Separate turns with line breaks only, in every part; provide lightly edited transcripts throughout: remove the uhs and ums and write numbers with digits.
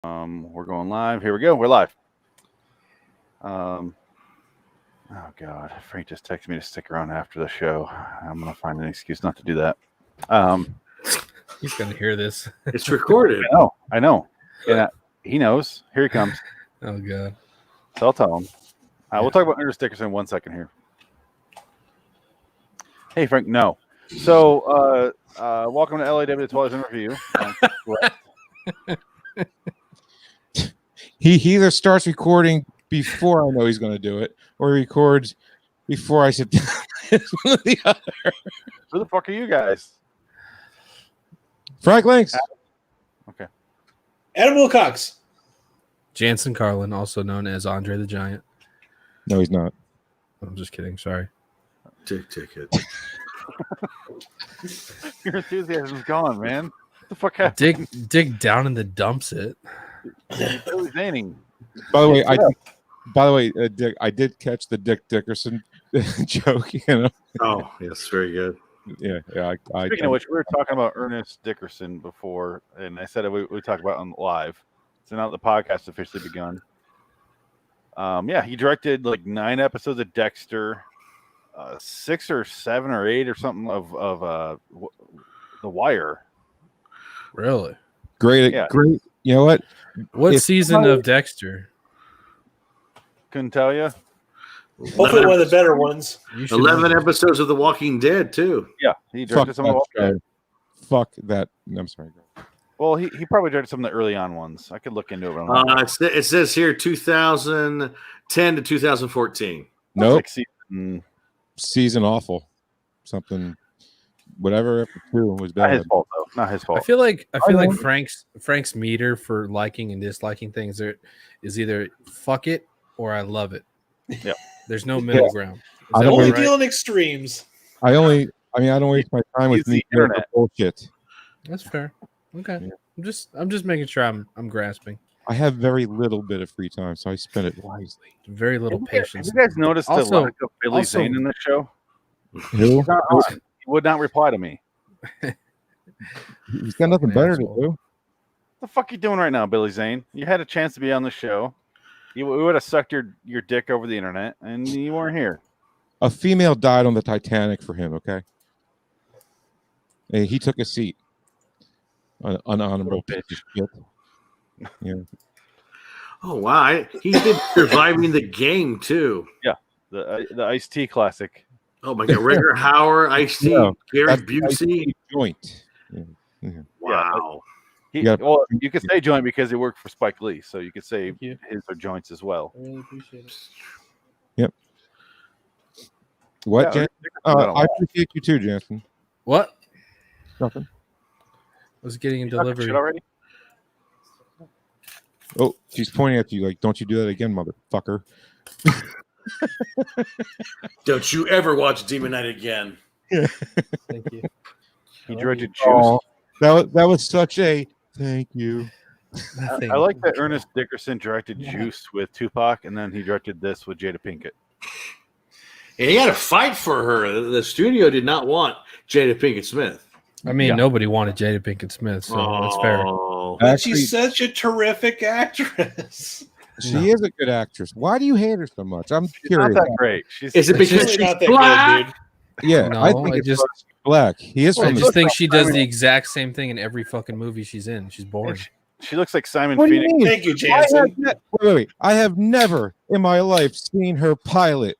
We're going live. Here we go. We're live. Oh God, Frank just texted me to stick around after the show. I'm gonna find an excuse not to do that.
He's gonna hear this.
It's recorded.
I know. And he knows. Here he comes.
Oh God.
So I'll tell him. We'll talk about Ernest Dickerson in 1 second here. Hey Frank, no. So welcome to LIW Twilight Zone Review.
He either starts recording before I know he's going to do it, or he records before I sit down. The other.
Who the fuck are you guys?
Frank Links.
Okay.
Adam Wilcox.
Jansen Carlin, also known as Andre the Giant.
No, he's not.
I'm just kidding. Sorry.
Ticket.
Your enthusiasm's gone, man. What the fuck happened?
Dig down in the dumps it.
Billy Zane.
By the way, Dick, I did catch the Dick Dickerson joke. You know.
Oh, yes, very good.
Yeah.
Speaking of which, we were talking about Ernest Dickerson before, and I said we talked about it on live. So now the podcast has officially begun. He directed like 9 episodes of Dexter, 6 or 7 or 8 or something of The Wire.
Really?
Great. You know what?
What season of Dexter?
Couldn't tell you.
Hopefully one of the better ones.
11 episodes of The Walking Dead, too.
Yeah, he directed some of the
Fuck that. I'm sorry.
Well, he probably directed some of the early on ones. I could look into it.
It says here 2010 to 2014.
Nope.
Like
season awful. Something. Whatever episode 2 was bad.
Not his fault, though. Not his fault.
I feel like Frank's meter for liking and disliking things is either fuck it or I love it.
Yeah.
There's no middle ground.
I don't
Only
right?
deal in extremes.
I don't waste my time with the internet bullshit.
That's fair. Okay. Yeah. I'm just making sure I'm grasping.
I have very little bit of free time, so I spend it wisely.
Very little patience.
Have you guys noticed the lack of Billy Zane in this show?
Who?
He would not reply to me.
He's got nothing better to do.
What the fuck are you doing right now, Billy Zane? You had a chance to be on the show. We would have sucked your dick over the internet, and you weren't here.
A female died on the Titanic for him, okay? And he took a seat. An unhonorable piece of shit. Yeah.
Oh, wow. He did Surviving the Game, too.
Yeah. The Ice-T classic.
Oh, my God. Rigger Hauer, Ice-T, Gary Busey.
Joint. Yeah.
Wow.
You could say joint because he worked for Spike Lee, so you could say his are joints as well.
I really appreciate it.
Yep. What, Jansen? I appreciate you too, Jansen.
What?
Nothing.
I was getting a delivery
already.
Oh, she's pointing at you like, don't you do that again, motherfucker.
Don't you ever watch Demon Knight again.
Thank you.
He directed Juice.
That was such a thank you.
I like that Ernest Dickerson directed Juice with Tupac, and then he directed this with Jada Pinkett.
And he had to fight for her. The studio did not want Jada Pinkett Smith.
I mean, nobody wanted Jada Pinkett Smith, so that's fair.
Actually, she's such a terrific actress.
She is a good actress. Why do you hate her so much? I'm curious.
Not that great.
Is it because she's
not that
black?
good, dude?
Yeah,
No,
I think it's just black. He is
I
from
just think she does the exact same thing in every fucking movie she's in. She's boring.
She looks like Simon
What do you
Phoenix.
mean?
Thank you, Jansen.
Wait. I have never in my life seen her pilot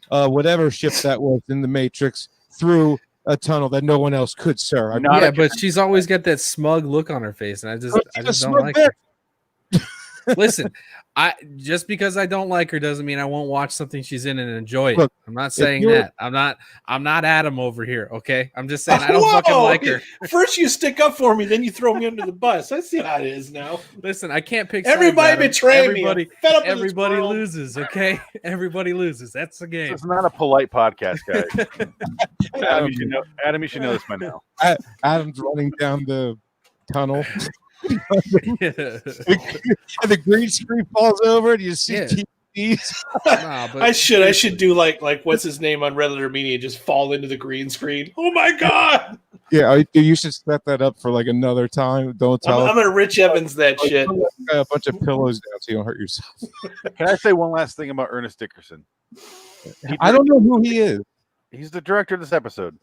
whatever ship that was in the Matrix through a tunnel that no one else could, sir.
But she's always got that smug look on her face, and I just don't like her. Listen, just because I don't like her doesn't mean I won't watch something she's in and enjoy it.
Look,
I'm not saying that. I'm not Adam over here, okay? I'm just saying I don't fucking like her.
First you stick up for me, then you throw me under the bus. I see how it is now.
Listen, I can't pick
Everybody
sides,
betray me.
Everybody,
I'm fed up with this
everybody
world.
loses, okay? Everybody loses. That's the game.
It's not a polite podcast, guys. Adam, you should know this by now.
Adam's running down the tunnel.
Yeah.
And the green screen falls over and you see TVs.
Nah, but
I should do like what's his name on Red Letter Media, just fall into the green screen. Oh my god!
Yeah, you should set that up for like another time. Don't tell.
I'm gonna Rich Evans that shit.
A bunch of pillows down so you don't hurt yourself.
Can I say one last thing about Ernest Dickerson?
I don't know who he is.
He's the director of this episode.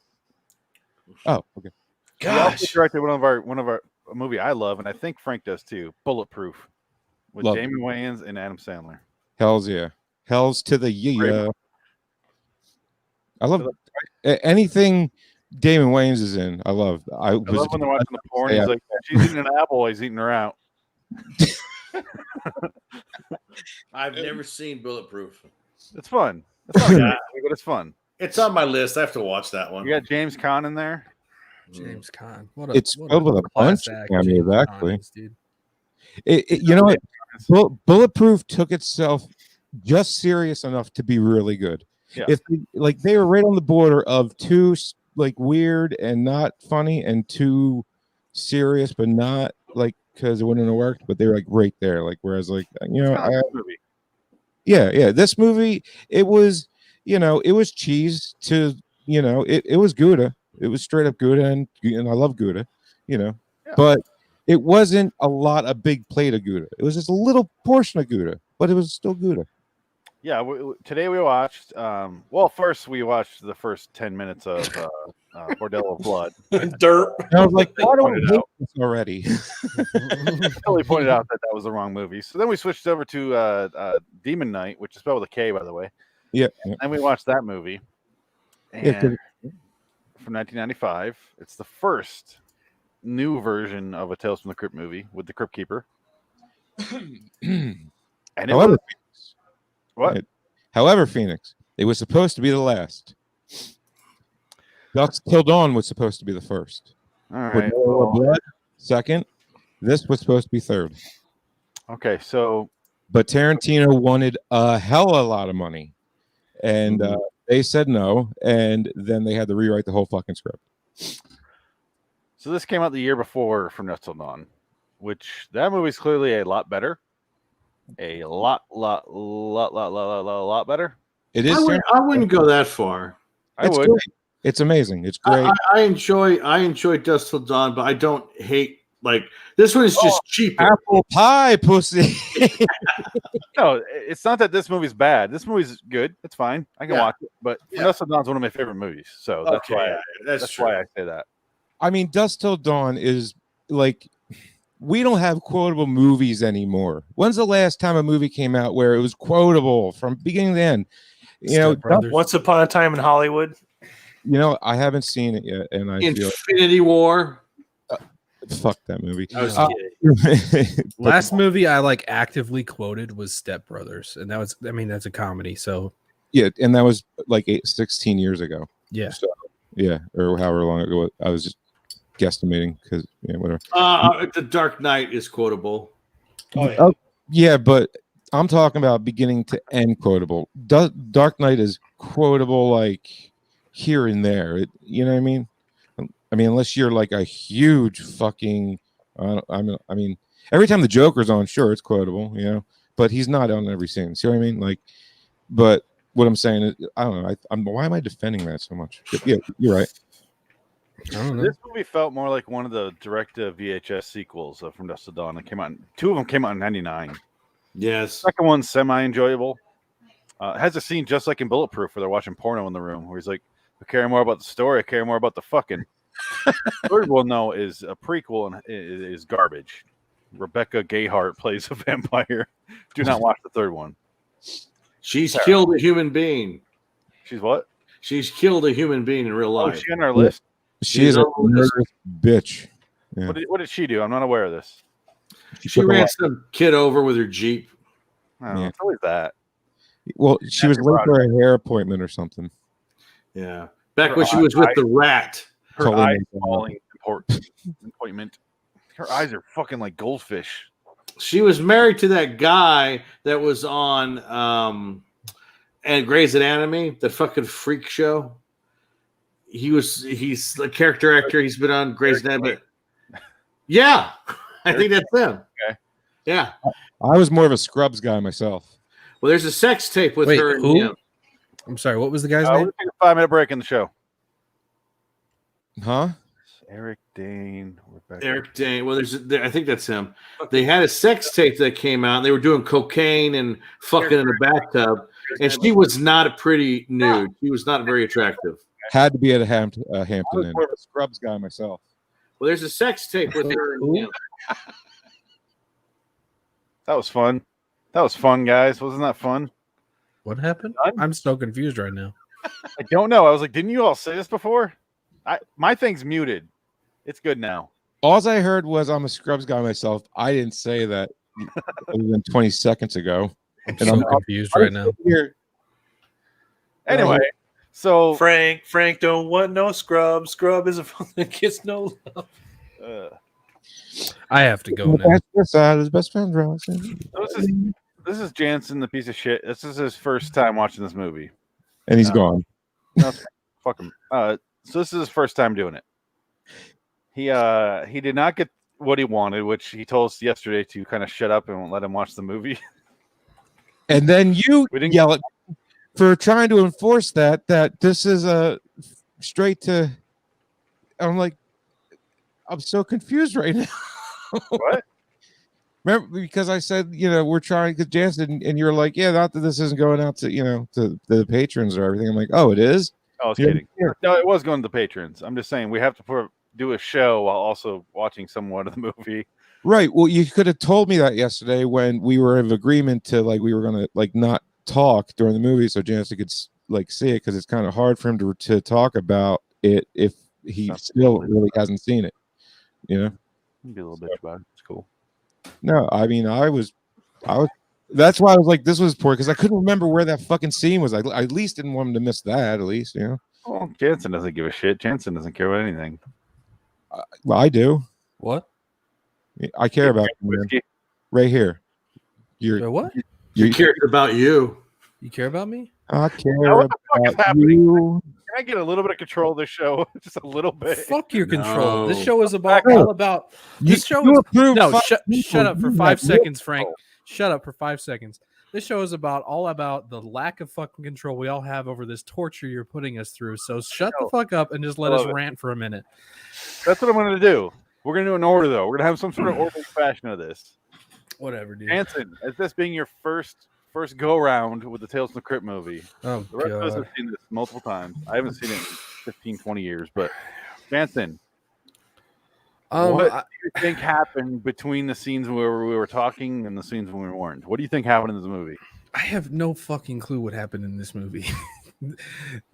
Oh, okay.
He also
Gosh,
directed one of our a movie I love, and I think Frank does too. Bulletproof with
Love
Damon Wayans and Adam Sandler.
Hells yeah. Hells to the
Great
yeah. I love anything Damon Wayans is in. I love.
I love when they're watching the porn. He's like, she's eating an apple. He's eating her out.
I've never seen Bulletproof.
It's fun. It's not bad, but it's fun.
It's on my list. I have to watch that one.
You got James Caan in there.
James Caan. What
It's filled with a bunch of
class act
cameos,
James Caan
actually.
is, dude.
You know what? Bulletproof took itself just serious enough to be really good.
Yeah.
If they were right on the border of too like weird and not funny, and too serious but not like because it wouldn't have worked, but they were like right there. Like whereas like this movie it was it was cheese to it was Gouda. It was straight up Gouda, and I love Gouda, but it wasn't a lot of big plate of Gouda. It was just a little portion of Gouda, but it was still Gouda.
Yeah, today we watched. First we watched the first 10 minutes of Bordello of Blood.
dirt.
And I was like, why do I hate this already?
Totally pointed out that was the wrong movie. So then we switched over to Demon Knight, which is spelled with a K, by the way.
Yeah.
And we watched that movie. And from 1995. It's the first new version of a Tales from the Crypt movie with the Crypt Keeper. And
However, Phoenix, it was supposed to be the last. Dusk Till Dawn was supposed to be the first.
All right.
Blood, second. This was supposed to be third.
Okay, so
but Tarantino wanted a hell of a lot of money, and they said no, and then they had to rewrite the whole fucking script.
So this came out the year before From Dusk Till Dawn, which that movie's clearly a lot better. A lot better.
It is.
I wouldn't go that far.
I would.
Great. It's amazing. It's great.
I enjoy Dusk Till Dawn, but I don't hate like this one is just cheaper.
Apple pie, pussy.
No, it's not that this movie's bad. This movie's good. It's fine. I can watch it. But From Dusk Till Dawn is one of my favorite movies, so that's why. That's why I say that.
I mean, Dusk Till Dawn is like. We don't have quotable movies anymore. When's the last time a movie came out where it was quotable from beginning to end?
Once Upon a Time in Hollywood.
I haven't seen it yet, and I
Infinity War.
Fuck that movie.
Last movie I actively quoted was Step Brothers, and that was that's a comedy. So
yeah, and that was 16 years ago.
Yeah,
so, or however long ago. I was just guesstimating because whatever.
The Dark Knight is quotable.
But I'm talking about beginning to end quotable. Dark Knight is quotable here and there. You know what I mean? I mean, unless you're a huge fucking. Every time the Joker's on, sure, it's quotable. But he's not on every scene. See what I mean? But what I'm saying is, I don't know. Why am I defending that so much? Yeah, you're right.
This movie felt more like one of the direct VHS sequels of From Dusk Till Dawn. Two of them came out in '99.
Yes.
Second one's semi-enjoyable. It has a scene just like in Bulletproof where they're watching porno in the room where he's like, I care more about the story, I care more about the fucking. Third one, though, is a prequel and is garbage. Rebecca Gayheart plays a vampire. Do not watch the third one.
She's killed a human being.
She's what?
She's killed a human being in real life.
Oh, is she on our list?
She is a murderous bitch. Yeah.
What did she do? I'm not aware of this.
She ran some kid over with her Jeep.
It's always that.
Well, she was late for a hair appointment or something.
Yeah. Back when she was with the rat.
Her eyes falling appointment. Her eyes are fucking like goldfish.
She was married to that guy that was on and Grey's Anatomy, the fucking freak show. He's a character actor. He's been on Grey's Anatomy. Yeah, I think that's him.
Okay.
Yeah.
I was more of a Scrubs guy myself.
Well, there's a sex tape with her.
Who? And him. I'm sorry. What was the guy's name?
We'll take a 5-minute break in the show.
Huh?
Eric Dane. Rebecca.
Eric Dane. Well, I think that's him. They had a sex tape that came out. And they were doing cocaine and fucking in the bathtub, and she was not a pretty nude. She was not very attractive.
Had to be at a Hampton
I was
Inn.
more of a Scrubs guy myself.
Well, there's a sex tape with her. And him.
That was fun. That was fun, guys. Wasn't that fun?
What happened? I'm so confused right now.
I don't know. I was like, didn't you all say this before? My thing's muted. It's good now.
All I heard was I'm a Scrubs guy myself. I didn't say that other than 20 seconds ago.
I'm so confused right now.
Here.
Anyway, so
Frank don't want no scrub. Scrub is a fun that gets no love.
I have to go now.
His best friend,
this is Jansen, the piece of shit. This is his first time watching this movie.
And he's gone.
No, fuck him. So this is his first time doing it. He did not get what he wanted, which he told us yesterday to kind of shut up and let him watch the movie.
And then you yell at me for trying to enforce that this is a straight to. I'm like, I'm so confused right now.
What?
Remember, because I said, we're trying because Jansen, and you're like, yeah, not that this isn't going out to, to the patrons or everything. I'm like, oh, it is.
I was kidding. No, it was going to the patrons. I'm just saying we have to do a show while also watching somewhat of the movie.
Right. Well, you could have told me that yesterday when we were in agreement to we were going to not talk during the movie so Jansen could see it, because it's kind of hard for him to talk about it if he still really hasn't seen it.
Be a little bitch about it. It's cool.
No, I mean, I was. That's why I was like, this was poor, because I couldn't remember where that fucking scene was. I at least didn't want him to miss that. At least,
Well, Jansen doesn't give a shit. Jansen doesn't care about anything.
Well, I do.
What?
I care about
whiskey.
Right here.
What?
You care about you.
You care about me?
I care
What the fuck is
about
happening?
you.
Can I get a little bit of control of this show? Just a little bit.
Fuck your control.
No.
This show is all about. This show
You
is
approved
no.
five
Shut
people.
up for
You
5
have
seconds,
no
Frank.
control.
Shut up for 5 seconds. This show is all about the lack of fucking control we all have over this torture you're putting us through. So shut the fuck up and just let us rant for a minute.
That's what I'm going to do. We're going to do an order, though. We're going to have some sort of orderly fashion of this.
Whatever, dude.
Jansen, as this being your first go round with the Tales from the Crypt movie.
Oh,
The rest of us
God.
have seen this multiple times. I haven't seen it in 15, 20 years, but Jansen, what do you think happened between the scenes where we were talking and the scenes when we weren't? What do you think happened in this movie?
I have no fucking clue what happened in this movie.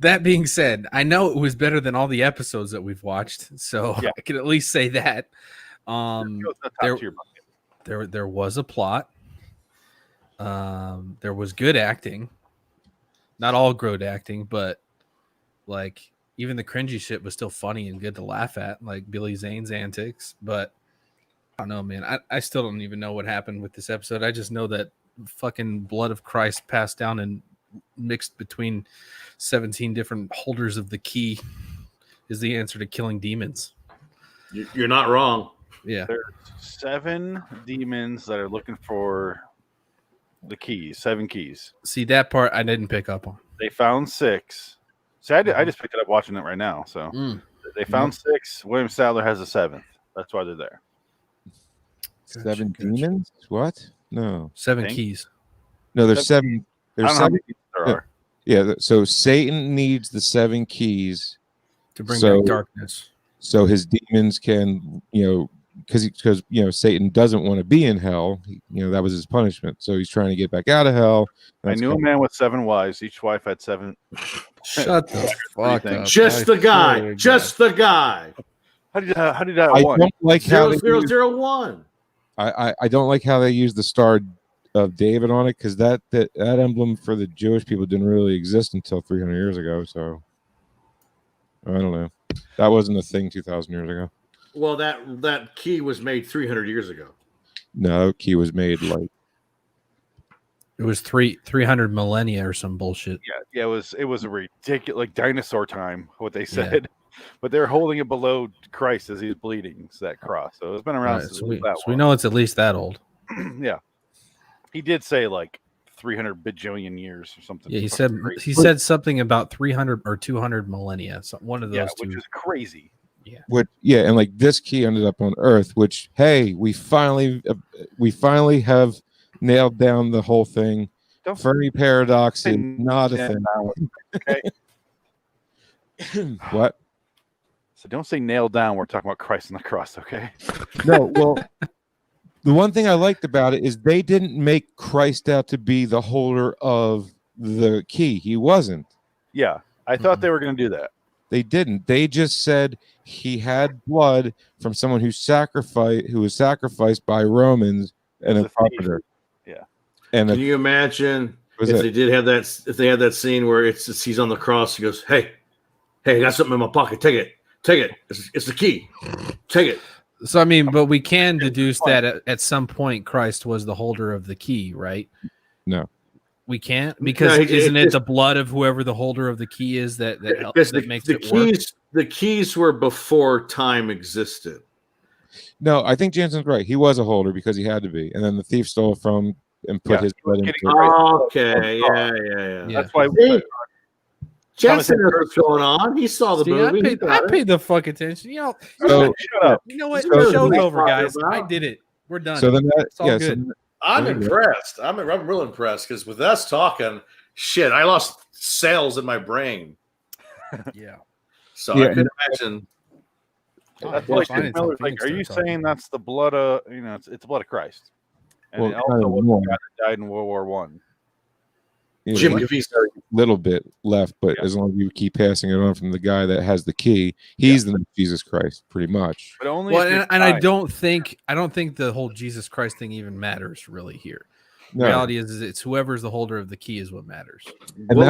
That being said, I know it was better than all the episodes that we've watched, so
Yeah.
I can at least say that.
There
There was a plot. There was good acting. Not all good acting, but even the cringy shit was still funny and good to laugh at, like Billy Zane's antics. But I don't know, man. I still don't even know what happened with this episode. I just know that fucking blood of Christ passed down and mixed between 17 different holders of the key is the answer to killing demons.
You're not wrong.
Yeah.
There's 7 demons that are looking for the keys, 7 keys.
See, that part I didn't pick up on.
They found 6. See, I just picked it up watching it right now. So they found 6. William Sadler has a 7th. That's why they're there.
7 demons? What? No.
7
Think?
keys.
No, there's 7.
I
There's
don't know how
7.
many keys there are.
Yeah. So Satan needs the 7 keys
To bring
So-
back darkness.
so his demons can, because Satan doesn't want to be in hell. That was his punishment. So he's trying to get back out of hell.
I knew a man with 7 wives. Each wife had 7.
Shut the fuck
things.
up.
Just the guy. Just the guy.
How did that
I
one?
don't like how they
0001.
I don't like how they use the Star of David on it, because that emblem for the Jewish people didn't really exist until 300 years ago. So I don't know. That wasn't a thing 2,000 years ago.
Well, that key was made 300 years ago.
No, key was made like
It was 300 millennia or some bullshit.
Yeah, it was a ridiculous, like dinosaur time, what they said. But they're holding it below Christ as he's bleeding. It's that cross. So it's been around
Right,
since
so
that
we
one.
know it's at least that old.
Yeah. He did say like 300 bajillion years or something.
Yeah,
Fucking crazy.
he said something about 300 or 200 millennia. So one of those two.
Which is crazy.
And like this key ended up on Earth, which hey, we finally have nailed down the whole thing. Fermi paradox is not a thing.
Okay.
What?
So don't say nailed down. We're talking about Christ on the cross, okay?
No, well, the one thing I liked about it is they didn't make Christ out to be the holder of the key. He wasn't.
Yeah, I thought they were going to do that.
They didn't. They just said he had blood from someone who was sacrificed by Romans and a carpenter.
Yeah.
And can you imagine if they did have that? If they had that scene where he's on the cross, he goes, "Hey, I got something in my pocket. Take it. It's the key. Take it."
So I mean, but we can deduce that at some point Christ was the holder of the key, right?
No,
we can't, because isn't it the blood of whoever the holder of the key is that helps, that makes it work?
The keys were before time existed.
No, I think Jansen's right. He was a holder because he had to be, and then the thief stole from and put his blood into it.
Okay, yeah.
That's why.
Jansen knows what's going on. He saw the movie.
I paid the fuck attention.
Shut up.
You know what? The show's over, guys. I did it. We're done.
So then
it's all good.
I'm impressed. I'm real impressed because with us talking, shit, I lost cells in my brain.
Yeah.
So I could imagine.
That's like Miller's like, are you saying that's the blood of it's the blood of Christ? And it also was the guy that died in World War One.
Jim
a little bit left, but as long as you keep passing it on from the guy that has the key, he's the Jesus Christ, pretty much.
But only
and I don't think the whole Jesus Christ thing even matters really here. The reality is it's whoever's the holder of the key is what matters.
And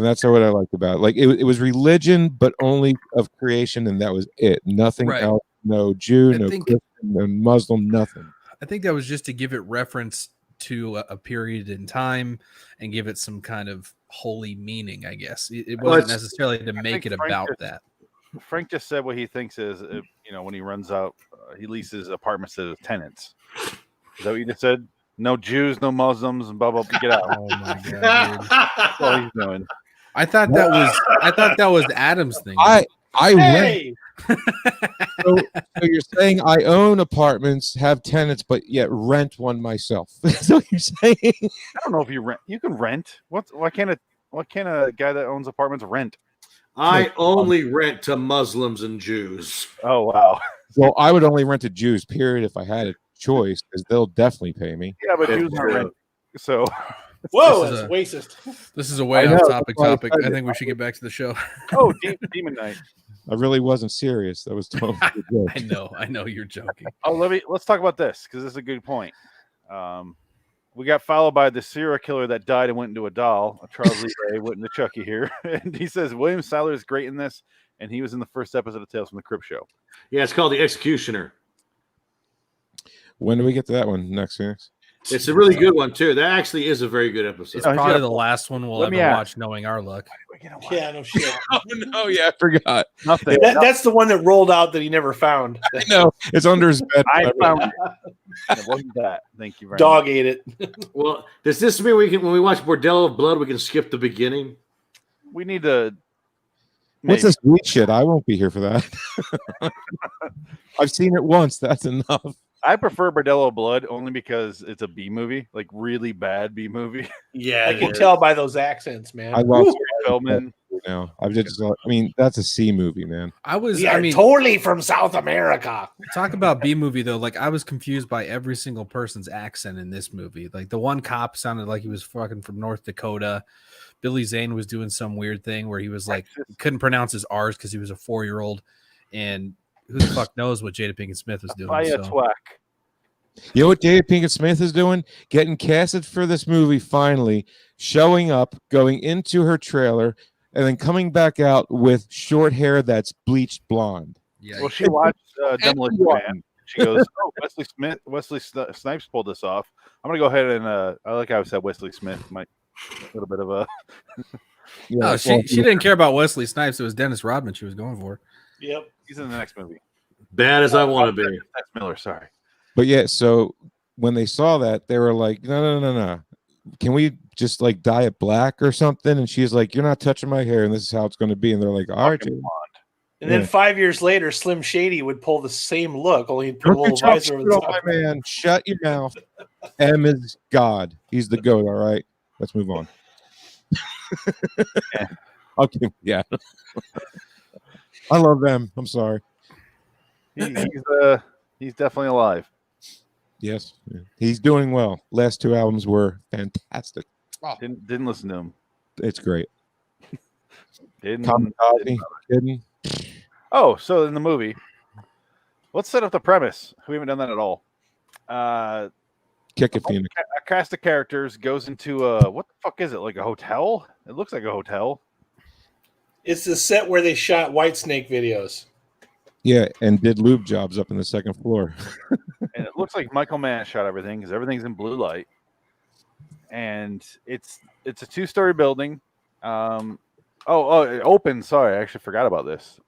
that's what I liked about it. Like it was religion, but only of creation, and that was it. Nothing else. No Jew, no Christian, no Muslim, nothing.
I think that was just to give it reference to a period in time and give it some kind of holy meaning, I guess. It wasn't necessarily to make it about that.
Frank just said what he thinks is, when he runs out, he leases apartments to tenants. Is that what you just said? No Jews, no Muslims, and blah blah. Get out!
Oh my god!
That's all he's doing.
I thought that was Adam's thing.
Rent. So you're saying I own apartments, have tenants, but yet rent one myself. That's what you're saying.
I don't know if you rent. You can rent. Why can't a guy that owns apartments rent?
I only rent to Muslims and Jews.
Oh wow.
Well, I would only rent to Jews, period, if I had a choice, because they'll definitely pay me.
Yeah, but Jews aren't rent. So
whoa, that's racist.
This is a way off topic. I think we should get back to the show.
Oh, Demon Knight.
I really wasn't serious. That was totally a joke.
I know you're joking.
Oh, let's talk about this because this is a good point. We got followed by the serial killer that died and went into a doll. Charles Lee went into Chucky here, and he says William Sadler is great in this, and he was in the first episode of Tales from the Crypt show.
Yeah, it's called The Executioner.
When do we get to that one next, Phoenix?
It's a really good one too. That actually is a very good episode.
It's probably the last one we'll ever watch, knowing our luck.
Yeah, no shit.
Oh no, yeah, I forgot.
Nothing.
That's the one that rolled out that he never found.
I know. It's under his bed.
I found it. It wasn't that. Thank you very
Dog
much.
ate it.
Well, does this mean when we watch Bordello of Blood, we can skip the beginning?
We need to.
What's this weed shit? I won't be here for that. I've seen it once. That's enough.
I prefer Bordello of Blood only because it's a B movie, like really bad B movie.
Yeah, I can tell by those accents, man.
I love
Feldman.
Now that's a C movie, man.
Totally from South America.
Talk about B movie though. Like I was confused by every single person's accent in this movie. Like the one cop sounded like he was fucking from North Dakota. Billy Zane was doing some weird thing where he was like he couldn't pronounce his R's because he was a 4-year-old, and who the fuck knows what Jada Pinkett Smith was doing?
You know what Jada Pinkett Smith is doing? Getting casted for this movie finally, showing up, going into her trailer, and then coming back out with short hair that's bleached blonde.
Yeah.
Well, she watched Demolition Man. She goes, "Oh, Wesley Snipes pulled this off. I'm gonna go ahead and I like how I said Wesley Smith. Might a little bit of a."
She didn't care about Wesley Snipes. It was Dennis Rodman she was going for.
Yep,
he's in the next movie.
Bad as I want to be.
That's Miller. Sorry.
But yeah, so when they saw that, they were like, no. Can we just like dye it black or something? And she's like, you're not touching my hair, and this is how it's going to be. And they're like, all right.
And then 5 years later, Slim Shady would pull the same look, only he'd put a
Don't
little
you talk
visor over
shit
the
on
top.
my man. Shut your mouth. M is God. He's the GOAT, all right? Let's move on. Okay, yeah. I love them. I'm sorry.
He's definitely alive.
Yes. He's doing well. Last 2 albums were fantastic.
Didn't listen to him.
It's great.
Didn't.
Kamikaze, kidding.
Oh, so in the movie, let's set up the premise. We haven't done that at all.
Kick it, Phoenix.
A cast of characters goes into what the fuck is it? Like a hotel? It looks like a hotel.
It's the set where they shot Whitesnake videos.
Yeah, and did lube jobs up in the second floor.
And it looks like Michael Mann shot everything because everything's in blue light. And it's a 2-story building. It opens. Sorry, I actually forgot about this.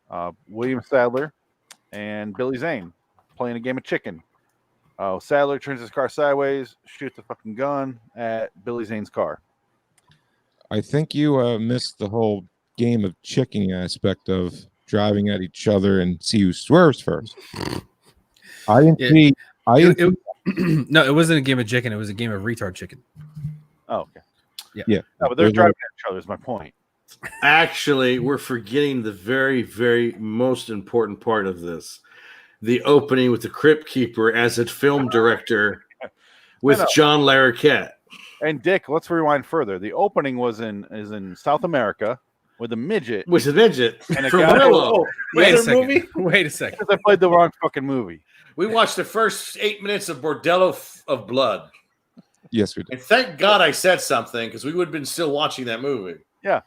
William Sadler and Billy Zane playing a game of chicken. Sadler turns his car sideways, shoots a fucking gun at Billy Zane's car.
I think you missed the whole game of chicken aspect of driving at each other and see who swerves first. I didn't see.
No, it wasn't a game of chicken. It was a game of retard chicken.
Oh, okay.
Yeah.
No, but they're driving at each other is my point.
Actually, we're forgetting the very, very most important part of this. The opening with the Crypt Keeper as a film director with John Larroquette.
And Dick, let's rewind further. The opening is in South America with a midget.
With a midget
and a
from
guy.
Willow.
Wait a second. Wait a second.
Because I played the wrong fucking movie.
We watched the first 8 minutes of Bordello of Blood.
Yes, we did.
And thank God I said something because we would have been still watching that movie.
Yeah.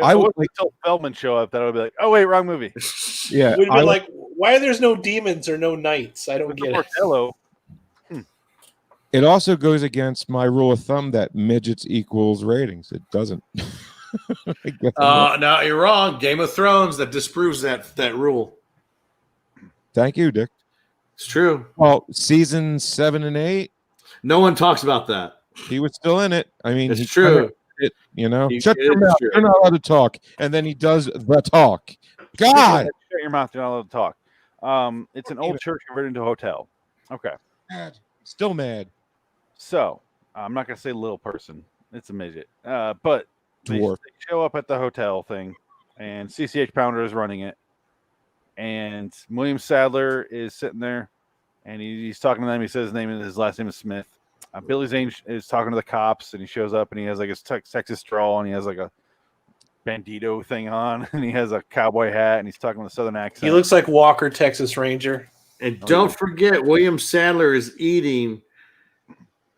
I would
like until Feldman show up that I would be like, oh wait, wrong movie.
Yeah.
We'd have been like, why there's no demons or no knights? I don't get it.
Bordello.
It also goes against my rule of thumb that midgets equals ratings. It doesn't.
No, you're wrong. Game of Thrones that disproves that rule.
Thank you, Dick.
It's true.
Well, season 7 and 8,
No one talks about that.
he was still in it. I mean,
It's true.
It,
He-
shut your
it's
mouth.
true.
You're not allowed to talk. And then he does the talk. God.
Shut your mouth. You're not allowed to talk. It's an old church converted into a hotel. Okay.
Still mad.
So I'm not gonna say little person. It's a midget. But they
Dwarf.
show up at the hotel thing, and CCH Pounder is running it, and William Sadler is sitting there, and he's talking to them. He says his last name is Smith. Billy Zane is talking to the cops, and he shows up, and he has like his Texas drawl, and he has like a bandito thing on, and he has a cowboy hat, and he's talking with a southern accent.
He looks like Walker, Texas Ranger.
And don't forget, William Sadler is eating,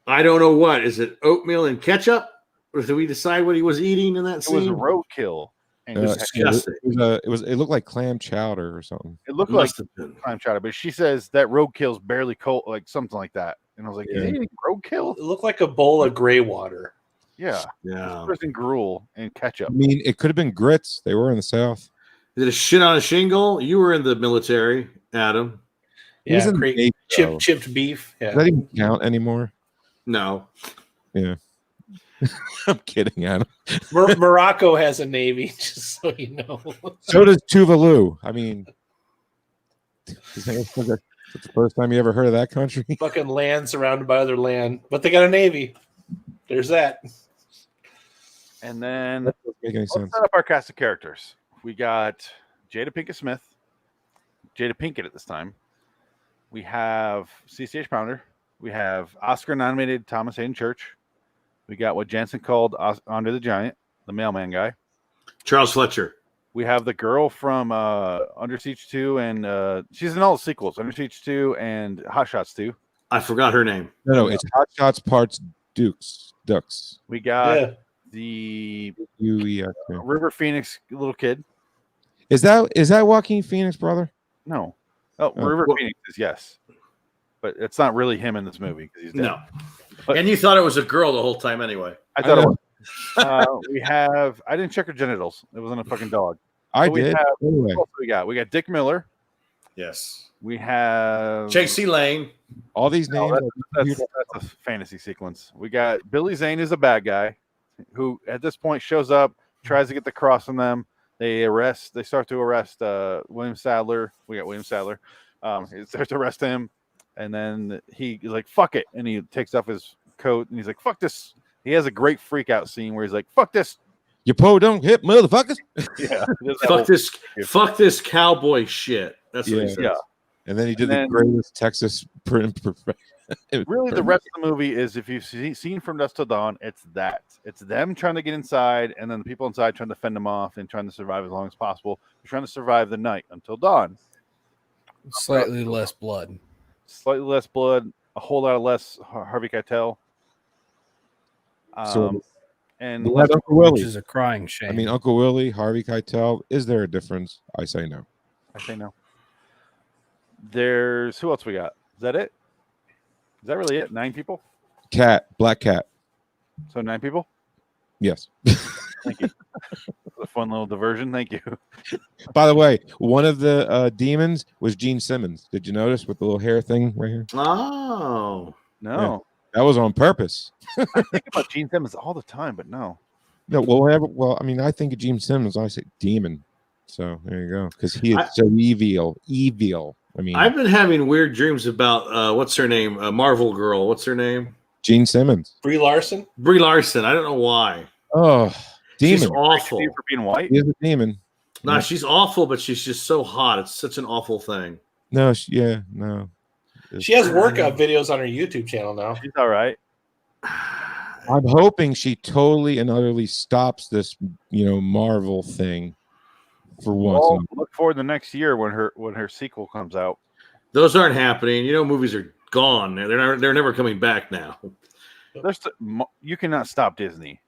I don't know what. Is it oatmeal and ketchup? Or did we decide what he was eating in that
It was a
scene?
roadkill. And
disgusting.
It looked like clam chowder or something.
it looked like
Must have been.
clam chowder, but she says that roadkill's barely cold, like something like that. And I was like,
Yeah.
is he eating roadkill?
It looked like a bowl of gray water.
Yeah.
Yeah.
Frozen gruel and ketchup.
I mean, it could have been grits. They were in the South.
Is it a shit on a shingle? You were in the military, Adam.
He was
Yeah,
in the
great
Navy, though.
chipped beef.
Does
Yeah.
that even count anymore?
No.
Yeah. I'm kidding, Adam.
Morocco has a navy, just so you know.
So does Tuvalu. I mean, is that the first time you ever heard of that country?
Fucking land surrounded by other land, but they got a navy. There's that.
And then
That doesn't make any
let's
sense.
set up our cast of characters. We got Jada Pinkett Smith, Jada Pinkett at this time. We have CCH Pounder. We have Oscar-nominated Thomas Hayden Church. We got what Jansen called Andre the Giant, the mailman guy.
Charles Fletcher.
We have the girl from Under Siege 2, and she's in all the sequels, Under Siege 2 and Hot Shots 2.
I forgot her name.
No, it's Hot Shots Parts Ducks.
We got
Yeah.
the
UEX.
River Phoenix little kid.
Is that Joaquin Phoenix, brother?
No. Oh,
Oh,
River
well-
Phoenix is yes. But it's not really him in this movie because he's dead.
No.
But-
And you thought it was a girl the whole time anyway.
I thought it was. We have. I didn't check her genitals. It wasn't a fucking dog.
I
So we
did.
have-
Anyway,
What else do we got? We got Dick Miller.
Yes.
We have
JC Lane.
all these
No,
names.
that's a fantasy sequence. We got Billy Zane is a bad guy who at this point shows up, tries to get the cross on them. They start to arrest William Sadler. We got William Sadler. He starts to arrest him, and then he's like, "Fuck it," and he takes off his coat and he's like, "Fuck this." He has a great freak out scene where he's like, "Fuck this."
Your po don't hit, motherfuckers.
Yeah.
Fuck this cowboy shit. That's what he says.
Yeah.
And then he did the greatest Texas print.
Really, the rest of the movie is, if you've seen From Dusk Till Dawn, it's that. It's them trying to get inside, and then the people inside trying to fend them off and trying to survive as long as possible. They're trying to survive the night until dawn.
Slightly less blood.
Slightly less blood, a whole lot less Harvey Keitel. And
Uncle Willie,
which is a crying shame.
I mean, Uncle Willie, Harvey Keitel. Is there a difference? I say no.
I say no. There's who else we got? Is that it? Is that really it? 9 people?
Black Cat.
So 9 people?
Yes.
Thank you. A fun little diversion. Thank you.
By the way, one of the demons was Gene Simmons. Did you notice with the little hair thing right here?
Oh.
No.
Yeah. That was on purpose.
I think about Gene Simmons all the time, but no.
No, well, I mean, I think of Gene Simmons. I say demon. So there you go. Because he is so evil. I mean,
I've been having weird dreams about what's her name? Marvel girl. What's her name?
Gene Simmons.
Brie Larson.
Brie Larson. I don't know why.
Oh, demon.
She's awful.
For being white.
He is a demon.
No, she's awful, but she's just so hot. It's such an awful thing.
No, no.
She has workout videos on her YouTube channel now.
She's all right.
I'm hoping she totally and utterly stops this, Marvel thing for once.
Well, look forward to the next year when her sequel comes out.
Those aren't happening. Movies are gone. They're never coming back now.
You cannot stop Disney.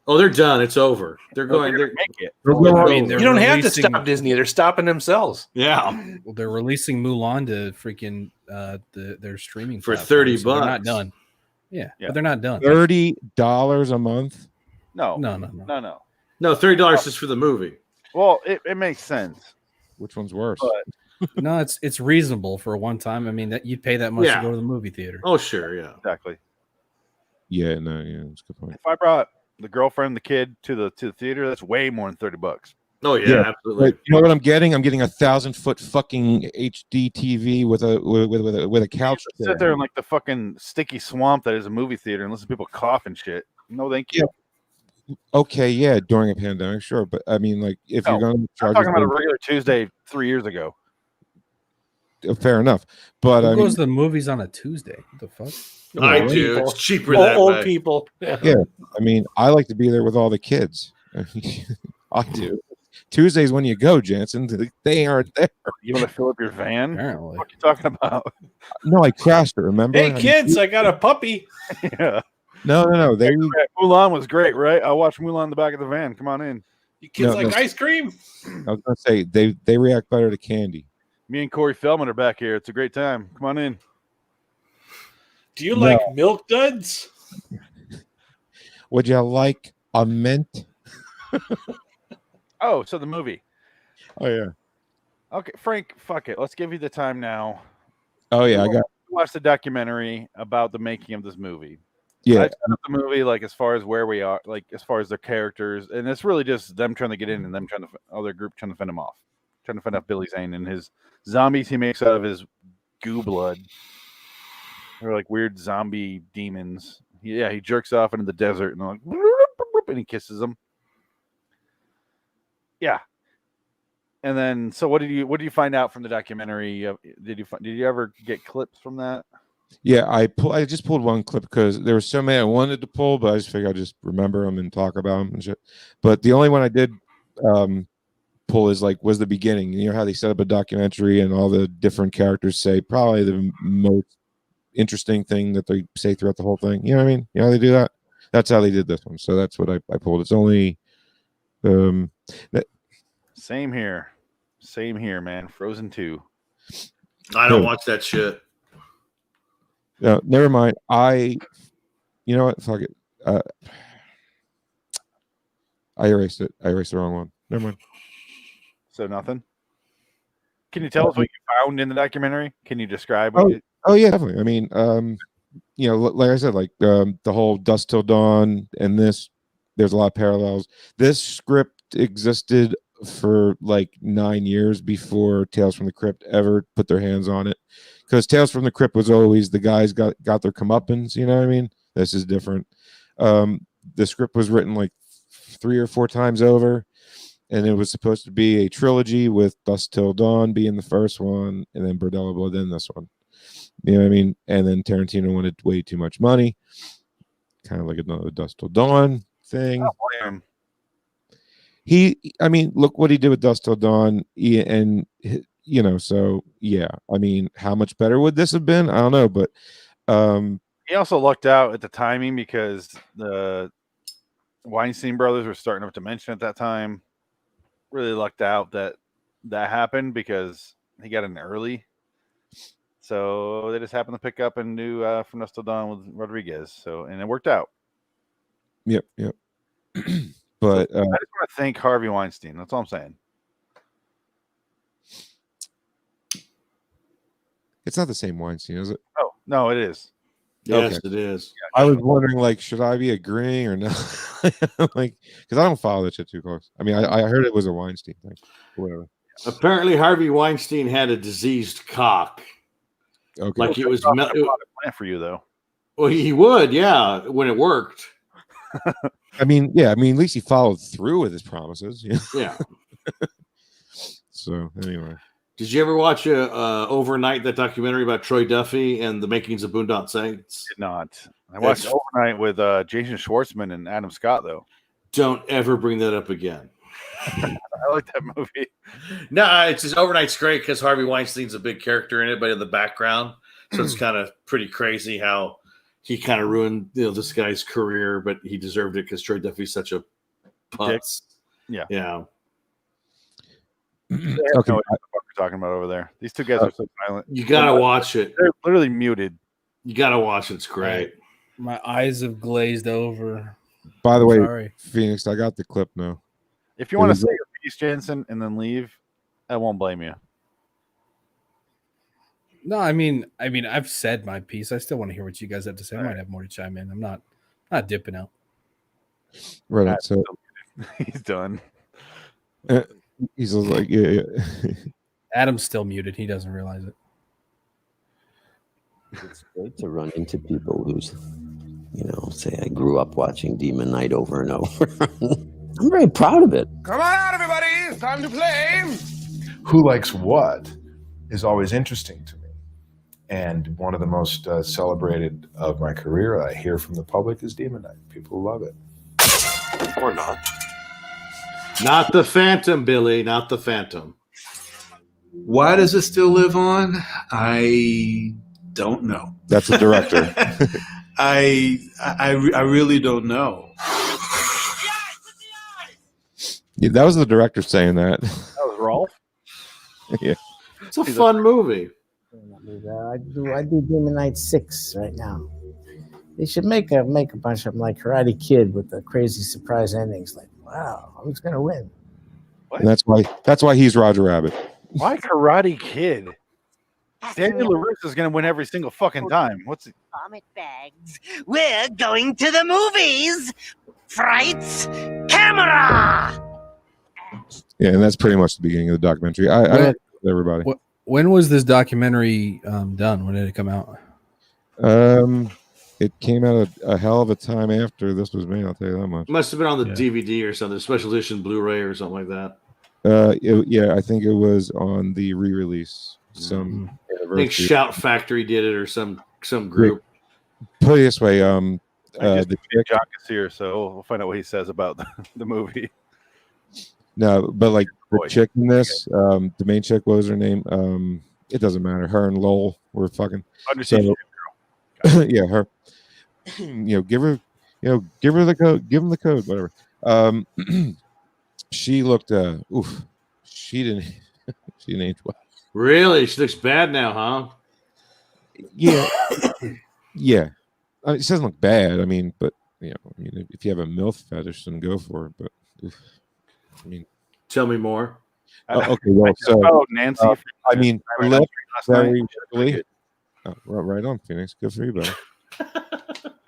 Oh, they're done. It's over. They're going.
They're make it.
I mean,
You don't have to stop Disney. They're stopping themselves.
Yeah.
Well, they're releasing Mulan to freaking their streaming
for
platform,
$30.
So they're not done. Yeah, but they're not done.
$30 a month.
No.
No.
No, $30 just for the movie.
Well, it makes sense.
Which one's worse?
No, it's reasonable for a one time. I mean, that you'd pay that much to go to the movie theater.
Oh, sure, yeah,
exactly.
Yeah, that's a good point.
If I brought the girlfriend, the kid to the theater, that's way more than $30.
Oh yeah, absolutely.
You know what I'm getting? I'm getting a 1,000-foot fucking HD TV with a couch.
Sit there in like the fucking sticky swamp that is a movie theater and listen to people cough and shit. No, thank you.
Yeah. Okay, yeah, during a pandemic, sure, but I mean, like, if you're going to charge,
I'm talking about a regular Tuesday 3 years ago.
Fair enough, but
Who goes to the movies on a Tuesday? What the fuck?
I do. It's cheaper that
old
way.
people.
Yeah, I mean, I like to be there with all the kids. I do. Tuesdays when you go, Jansen, they aren't there.
You want to fill up your van?
Apparently.
What are you talking about?
No, I crashed it. Remember?
Hey, kids, I got a puppy.
Yeah.
No.
Mulan was great, right? I watched Mulan in the back of the van. Come on in.
You kids like ice cream?
I was gonna say they react better to candy.
Me and Corey Feldman are back here. It's a great time. Come on in.
Do you like milk duds?
Would you like a mint?
Oh, so the movie.
Oh yeah.
Okay, Frank, fuck it. Let's give you the time now.
Oh yeah, I got
watch the documentary about the making of this movie.
Yeah,
I set up the movie like as far as where we are, like as far as their characters, and it's really just them trying to get in and them trying to other group trying to fend them off, trying to fend off Billy Zane and his zombies he makes out of his goo blood. They're like weird zombie demons. He jerks off into the desert and they're like, and he kisses them. Yeah. And then, so what did you find out from the documentary? Did you ever get clips from that?
Yeah, I just pulled one clip because there were so many I wanted to pull, but I just figured I'd just remember them and talk about them and shit. But the only one I did pull was the beginning. You know how they set up a documentary and all the different characters say probably the most interesting thing that they say throughout the whole thing. You know what I mean? You know how they do that? That's how they did this one. So that's what I pulled. It's only
Same here, man. Frozen 2.
I don't watch that shit.
No, never mind. You know what? Fuck it. I erased it. I erased the wrong one. Never mind.
So nothing. Can you tell us what you found in the documentary? Can you describe?
Oh yeah, definitely. I mean, like I said, like the whole Dusk Till Dawn and this. There's a lot of parallels. This script existed for like 9 years before Tales from the Crypt ever put their hands on it. Because Tales from the Crypt was always the guys got their comeuppance, you know what I mean? This is different. The script was written like 3 or 4 times over, and it was supposed to be a trilogy with Dusk Till Dawn being the first one, and then Bordello Blood, then this one. You know what I mean? And then Tarantino wanted way too much money, kind of like another Dusk Till Dawn thing. I mean, look what he did with Dusk Till Dawn, and you know, so yeah. I mean, how much better would this have been? I don't know, but
he also lucked out at the timing because the Weinstein brothers were starting up to mention at that time. Really lucked out that happened because he got in early. So they just happened to pick up and do From Dusk Till Dawn with Rodriguez. So, and it worked out.
Yep. But
I just want to thank Harvey Weinstein. That's all I'm saying.
it's not the same Weinstein, is it?
Oh, no, it is.
Yes,
Okay.
it is.
I was wondering, like, should I be agreeing or not? Like, because I don't follow that shit too close. I mean, I heard it was a Weinstein thing. Whatever.
Apparently, Harvey Weinstein had a diseased cock.
Okay.
Like it was.
Plan for you though.
Well, he would, yeah, when it worked.
I mean, yeah. I mean, at least he followed through with his promises.
Yeah.
So anyway,
did you ever watch Overnight, that documentary about Troy Duffy and the makings of Boondock Saints?
Did not. I watched Overnight with Jason Schwartzman and Adam Scott though.
Don't ever bring that up again.
I like that movie.
No, it's just Overnight's great because Harvey Weinstein's a big character in it, but in the background, so it's kind of pretty crazy how
he kind of ruined this guy's career, but he deserved it because Troy Duffy's such a putz.
Yeah.
okay.
What we're talking about over there. These two guys are so silent.
You gotta watch it.
They're literally muted.
You gotta watch it. It's great.
My eyes have glazed over.
By the way,
Sorry.
Phoenix, I got the clip now.
If you want to say your piece, Jansen, and then leave, I won't blame you.
No, I mean, I've said my piece. I still want to hear what you guys have to say. I might have more to chime in. I'm not dipping out.
Right. So
he's done.
He's like, yeah.
Adam's still muted. He doesn't realize it.
It's great to run into people who's, say I grew up watching Demon Knight over and over. I'm very proud of it.
Come on out, everybody. It's time to play. Who likes what is always interesting to me. And one of the most celebrated of my career I hear from the public is Demon Knight. People love it. Or not.
Not the Phantom, Billy. Not the Phantom.
Why does it still live on? I don't know.
That's the director.
I really don't know.
Yeah, that was the director saying that.
That was Rolf.
Yeah.
It's a fun movie.
I do Demon Knight 6 right now. They should make a bunch of them like Karate Kid with the crazy surprise endings. Like, wow, who's gonna win?
And that's why he's Roger Rabbit.
Why Karate Kid? Daniel LaRusso is going to win every single fucking time. What's it?
Vomit bags. We're going to the movies. Frights, camera.
Yeah, and that's pretty much the beginning of the documentary. I everybody.
When was this documentary done? When did it come out?
It came out a hell of a time after this was made. I'll tell you that much.
Must have been on the DVD or something, special edition Blu-ray or something like that.
Yeah, I think it was on the re-release. Some
I think Shout Factory did it or some group.
Put it this way,
John is here, so we'll find out what he says about the movie.
No, but like the chick in this, the main chick, what was her name? It doesn't matter. Her and Lowell were fucking. So, yeah, her. Give her the code. Give him the code. Whatever. She looked. She didn't age well.
Really? She looks bad now, huh?
Yeah. Yeah. I mean, it doesn't look bad. I mean, but if you have a MILF fetish, then go for it. But I mean,
tell me more.
Okay, well, so
Nancy.
I mean, very right on, Phoenix. Good for you, buddy.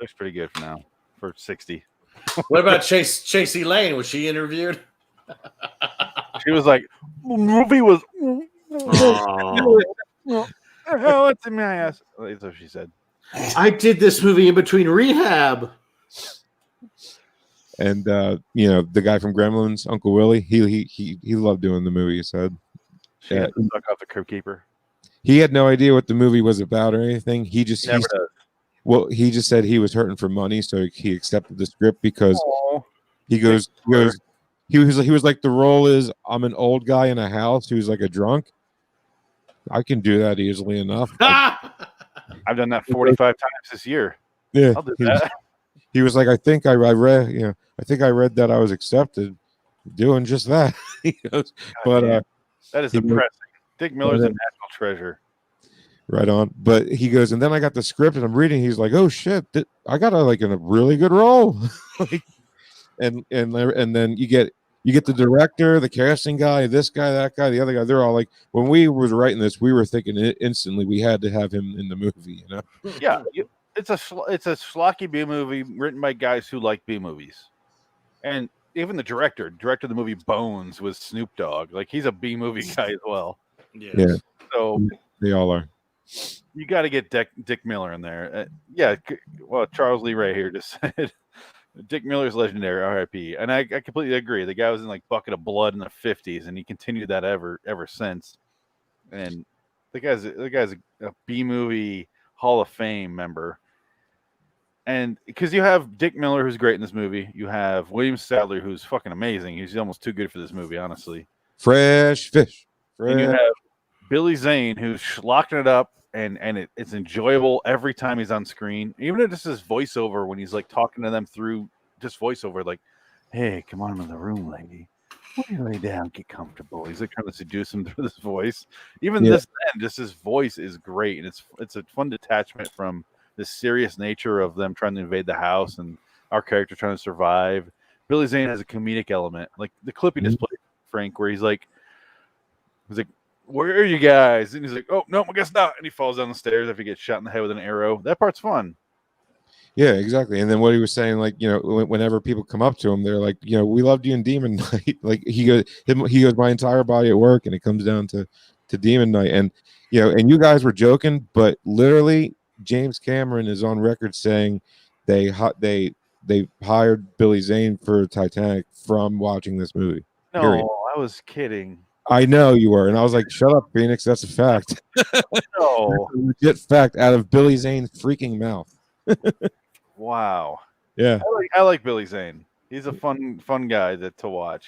Looks pretty good for now. For 60.
What about Chase Elaine? Was she interviewed?
She was like, movie was.
Oh.
Hell, it's in my ass. That's what she said.
I did this movie in between rehab.
And you know, the guy from Gremlins, Uncle Willie, he loved doing the movie. He said,
She had to suck off the Crypt Keeper.
he had no idea what the movie was about or anything. He just
Never does.
well, he just said he was hurting for money, so he accepted the script because
Aw.
he was like, the role is, I'm an old guy in a house who's like a drunk. I can do that easily enough.
I've done that 45 times this year.
Yeah,
I'll do that.
he was like, I think I read, you know, I think I read that I was accepted doing just that. He goes, but
that is
he
depressing.
was-
Dick Miller's a national treasure.
right on. But he goes, and then I got the script and I'm reading. He's like, oh shit, I got a really good role. Like, and then you get the director, the casting guy, this guy, that guy, the other guy. They're all like, when we was writing this, we were thinking instantly we had to have him in the movie. You know?
Yeah, it's a schlocky B movie written by guys who like B movies, and even the director of the movie Bones was Snoop Dogg. Like, he's a B movie guy as well.
Yes.
Yeah.
So
They all are.
you got to get Dick Miller in there. Yeah. Well, Charles Lee Ray here just said Dick Miller's legendary, R.I.P. And I completely agree. The guy was in like Bucket of Blood in the 50s, and he continued that ever since. And the guy's a B movie Hall of Fame member. And because you have Dick Miller, who's great in this movie, you have William Sadler, who's fucking amazing. He's almost too good for this movie, honestly.
Fresh fish.
And you have Billy Zane, who's locking it up, and it's enjoyable every time he's on screen. Even if it's his voiceover when he's like talking to them through just voiceover, like, "Hey, come on in the room, lady. Why don't you lay down, get comfortable?" He's like trying to seduce him through this voice. Even this end, just his voice is great, and it's a fun detachment from the serious nature of them trying to invade the house and our character trying to survive. Billy Zane has a comedic element, like the clip he just played, Frank, where he's like, "Where are you guys?" And he's like, "Oh, no, I guess not." And he falls down the stairs after he gets shot in the head with an arrow. That part's fun.
Yeah, exactly. And then what he was saying, like, you know, whenever people come up to him, they're like, you know, we loved you in Demon Night. Like he goes, my entire body at work, and it comes down to Demon Night. And you know, and you guys were joking, but literally, James Cameron is on record saying they hired Billy Zane for Titanic from watching this movie.
No,
Period.
I was kidding.
I know you were, and I was like, "Shut up, Phoenix. That's a fact."
No,
That's a legit fact out of Billy Zane's freaking mouth.
Wow.
Yeah,
I like Billy Zane. He's a fun guy to watch.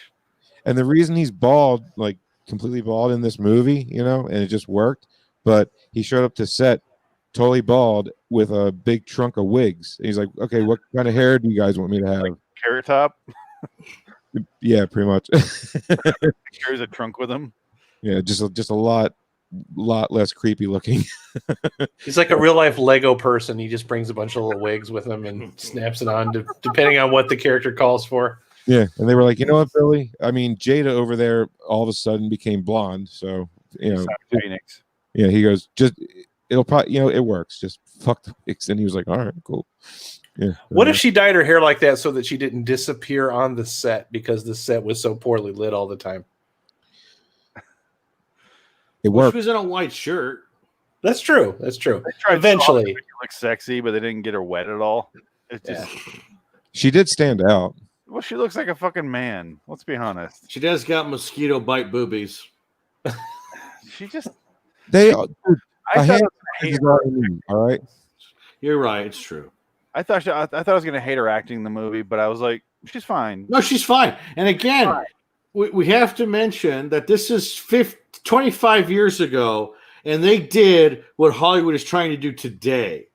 and the reason he's bald, like completely bald in this movie, you know, and it just worked. But he showed up to set totally bald with a big trunk of wigs. And he's like, "Okay, what kind of hair do you guys want me to have?"
Carrot Top
Yeah, pretty much.
carries a trunk with him.
Yeah, just a lot less creepy looking.
He's like a real life Lego person. He just brings a bunch of little wigs with him and snaps it on, depending on what the character calls for.
Yeah, and they were like, "You know what, Billy? I mean, Jada over there all of a sudden became blonde, so you know."
Phoenix.
Yeah, he goes, "Just it'll probably, you know, it works. Just fuck the wigs." And he was like, "All right, cool." Yeah.
What if she dyed her hair like that so that she didn't disappear on the set because the set was so poorly lit all the time?
It
Well,
worked.
she was in a white shirt.
That's true. That's true.
They tried
Eventually,
to make her look sexy, but they didn't get her wet at all. It just
She did stand out.
well, she looks like a fucking man. Let's be honest.
She does got mosquito bite boobies.
She just
They
I
a
thought I
hand
was gonna hate
is
her.
all you need, all right.
You're right. It's true.
I thought I was gonna hate her acting in the movie, but I was like, she's fine.
No, she's fine. And again, we have to mention that this is 25 years ago, and they did what Hollywood is trying to do today.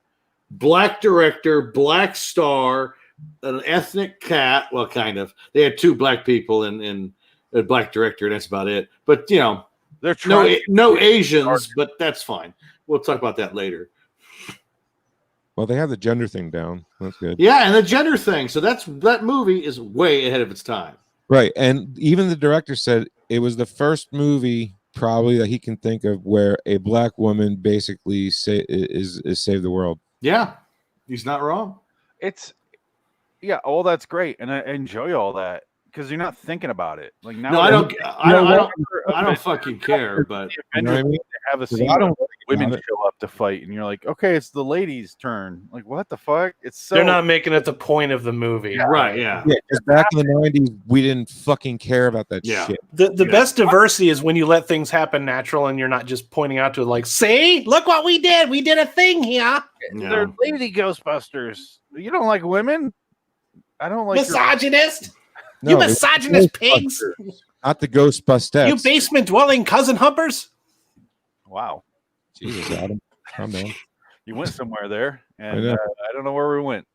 Black director, black star, an ethnic cat. Well, kind of. They had two black people and a black director, and that's about it. But, you know,
They're trying
no Asians, but that's fine. We'll talk about that later.
Well, they have the gender thing down. That's good.
Yeah, and the gender thing. So that movie is way ahead of its time.
Right. And even the director said it was the first movie probably that he can think of where a black woman basically is saved the world.
Yeah, he's not wrong.
It's all that's great, and I enjoy all that. because you're not thinking about it. Like now,
No, I don't fucking care. But
You know what I mean?
They have a
'Cause
scene
I
where
don't think
women
about it.
show up to fight, and you're like, okay, it's the ladies' turn. Like, what the fuck? It's so
They're not making it the point of the movie.
right, yeah.
Yeah, because back in the 90s, we didn't fucking care about that
Yeah.
shit.
The best diversity is when you let things happen natural and you're not just pointing out to it like, see, look what we did. We did a thing here.
They're lady Ghostbusters. You don't like women? I don't like
Misogynist.
No,
You
it was
misogynist pigs.
Not the Ghostbusters.
You basement dwelling cousin humpers.
Wow.
Jesus, Adam. Calm down.
You went somewhere there, and
know.
I don't know where we went.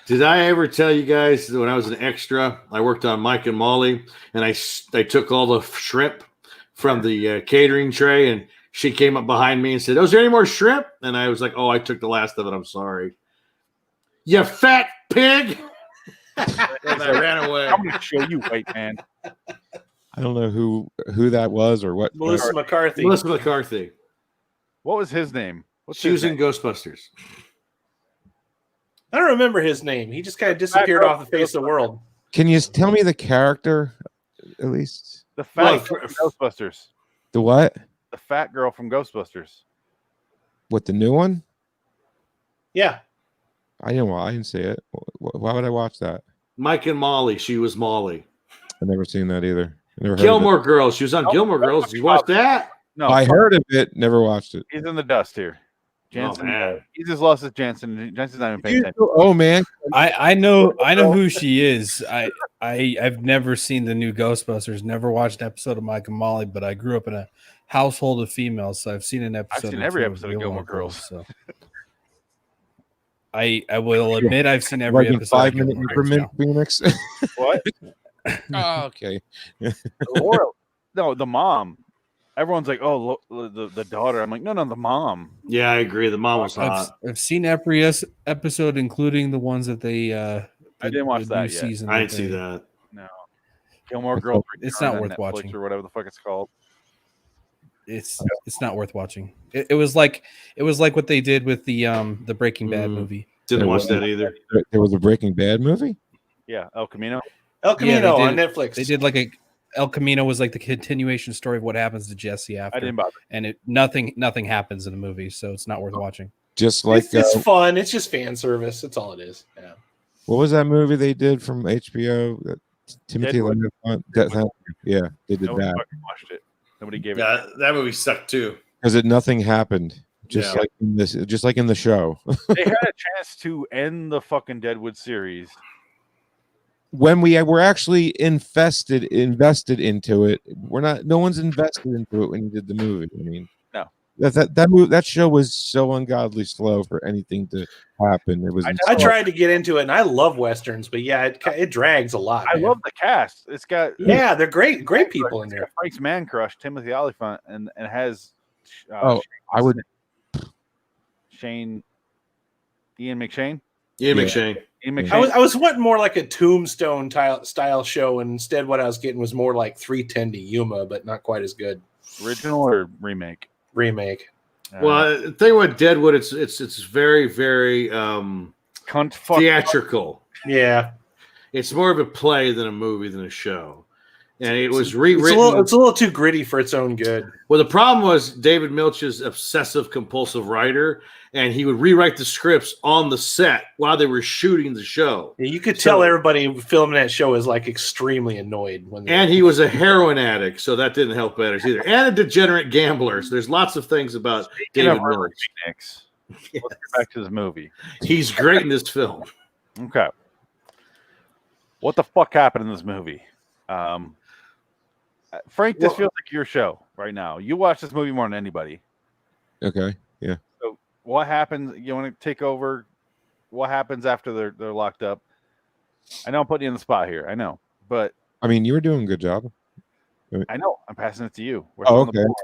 did I ever tell you guys that when I was an extra, I worked on Mike and Molly, and I took all the shrimp from the catering tray, and she came up behind me and said, "Oh, is there any more shrimp?" And I was like, "Oh, I took the last of it. I'm sorry." You fat pig! And I ran away.
I'm going to show you, white man.
I don't know who that was or what.
Melissa McCarthy.
Melissa McCarthy.
What was his name? What's
She
his
was in
name?
Ghostbusters.
I don't remember his name. He just kind of disappeared off the face of the world.
Can you tell me the character, at least?
The fat girl from Ghostbusters.
The what?
The fat girl from Ghostbusters.
What, the new one?
Yeah.
I didn't see it. Why would I watch that?
Mike and Molly. She was Molly.
I've never seen that either. I never heard of
Gilmore Girls. She was on Gilmore Girls. Did you watch that?
No,
it. I heard of it, never watched it.
he's in the dust here. Jansen,
man.
he just lost his Jansen. Jansen's not even paying attention.
Oh man,
I know who she is. I've never seen the new Ghostbusters, never watched an episode of Mike and Molly, but I grew up in a household of females, so I've seen an episode.
I've seen
or
every
two
episode of Gilmore Girls.
So I will admit I've seen every
like in
episode.
5-minute increment, Phoenix.
What?
Oh, okay.
Or no, the mom. Everyone's like, "Oh, the daughter." I'm like, "No, the mom."
Yeah, I agree. The mom was hot.
I've seen every episode, including the ones that they.
I didn't watch
the
that
new
yet.
season
I
that
didn't see
they-
that.
No, Gilmore Girls.
It's
Return
not
on
worth
Netflix
watching.
or whatever the fuck it's called.
It's not worth watching. It was like what they did with the Breaking Bad movie.
Didn't watch that either.
There was a Breaking Bad movie?
Yeah, El Camino.
El Camino
they
on
did-
Netflix.
They did like a El Camino was like the continuation story of what happens to Jesse after.
I didn't bother.
And nothing happens in the movie, so it's not worth watching.
Just like
It's fun. It's just fan service. That's all it is. Yeah.
what was that movie they did from HBO? Timothy
Deadwood.
Leonard. Yeah, they did
Nobody
that.
fucking watched it. Nobody gave it.
Yeah, that movie sucked too.
Because nothing happened. Just
Yeah.
like in the show.
They had a chance to end the fucking Deadwood series.
When we were actually invested into it, no one's invested into it when you did the movie. I mean,
No.
that show was so ungodly slow for anything to happen. It was.
I tried to get into it, and I love westerns, but yeah, it drags a lot.
I
man.
love the cast. It's got
Yeah, they're great people in
it's got
there.
Frank's man crush, Timothy Oliphant, and it has.
I would.
Ian McShane.
Ian
Yeah.
McShane.
Ian McShane.
I was wanting more like a Tombstone style show, and instead what I was getting was more like 310 to Yuma, but not quite as good.
Original or remake?
Remake.
Well, the thing with Deadwood, it's very, very
cunt fuck.
theatrical.
Yeah.
It's more of a play than a movie than a show. And it was
It's
rewritten.
it's a little too gritty for its own good.
Well, the problem was David Milch's obsessive compulsive writer, and he would rewrite the scripts on the set while they were shooting the show.
Yeah, you could tell everybody filming that show is like extremely annoyed when they
And he was a heroin addict, so that didn't help matters either. And a degenerate gambler. So there's lots of things about David Milch.
Let's get back to this movie.
He's great in this film.
Okay. What the fuck happened in this movie? Frank, this feels like your show right now. You watch this movie more than anybody.
Okay. Yeah.
So what happens? You want to take over? What happens after they're locked up? I know I'm putting you in the spot here. I know, but
I mean, you were doing a good job.
I know I'm passing it to you. We're
Oh,
throwing the
okay.
ball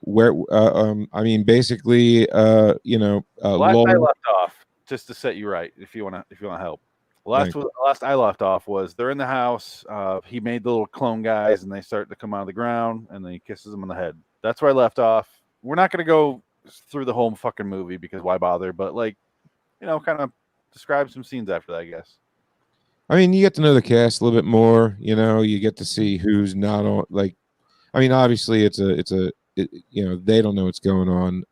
Where? I mean, basically,
around. Last I
Laura-
left off, just to set you right, if you want to help. Last I left off was they're in the house. He made the little clone guys, and they start to come out of the ground, and then he kisses them on the head. That's where I left off. We're not going to go through the whole fucking movie because why bother? But kind of describe some scenes after that, I guess.
I mean, you get to know the cast a little bit more. You know, you get to see who's not on. Like, I mean, obviously, you know, they don't know what's going on.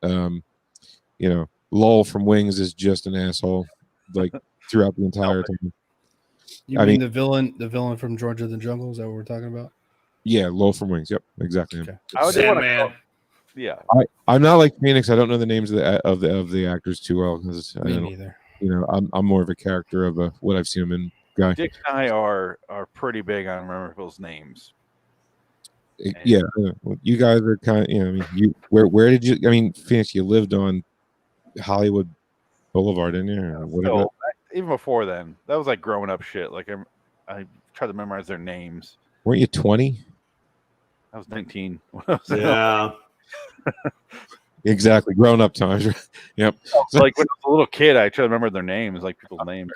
You know, Lowell from Wings is just an asshole, like throughout the entire time.
You
I
mean
mean,
the villain from Georgia the Jungle? Is that what we're talking about?
Yeah, Lowell from Wings. Yep, exactly.
Okay.
I would want to.
Sandman.
Yeah,
I'm not like Phoenix. I don't know the names of the actors too well because
Me neither.
You know, I'm more of a character of what I've seen them in guy.
Dick and I are pretty big on remembering people's names.
Yeah, you guys are kind of, you know, I mean, where did you? I mean, Phoenix, you lived on Hollywood Boulevard, didn't you? Or whatever.
So, even before then, that was like growing up shit. Like I tried to memorize their names.
Weren't you 20?
I was 19.
Yeah.
Exactly, grown up times. Yep.
Like when I was a little kid, I tried to remember their names, like people's names.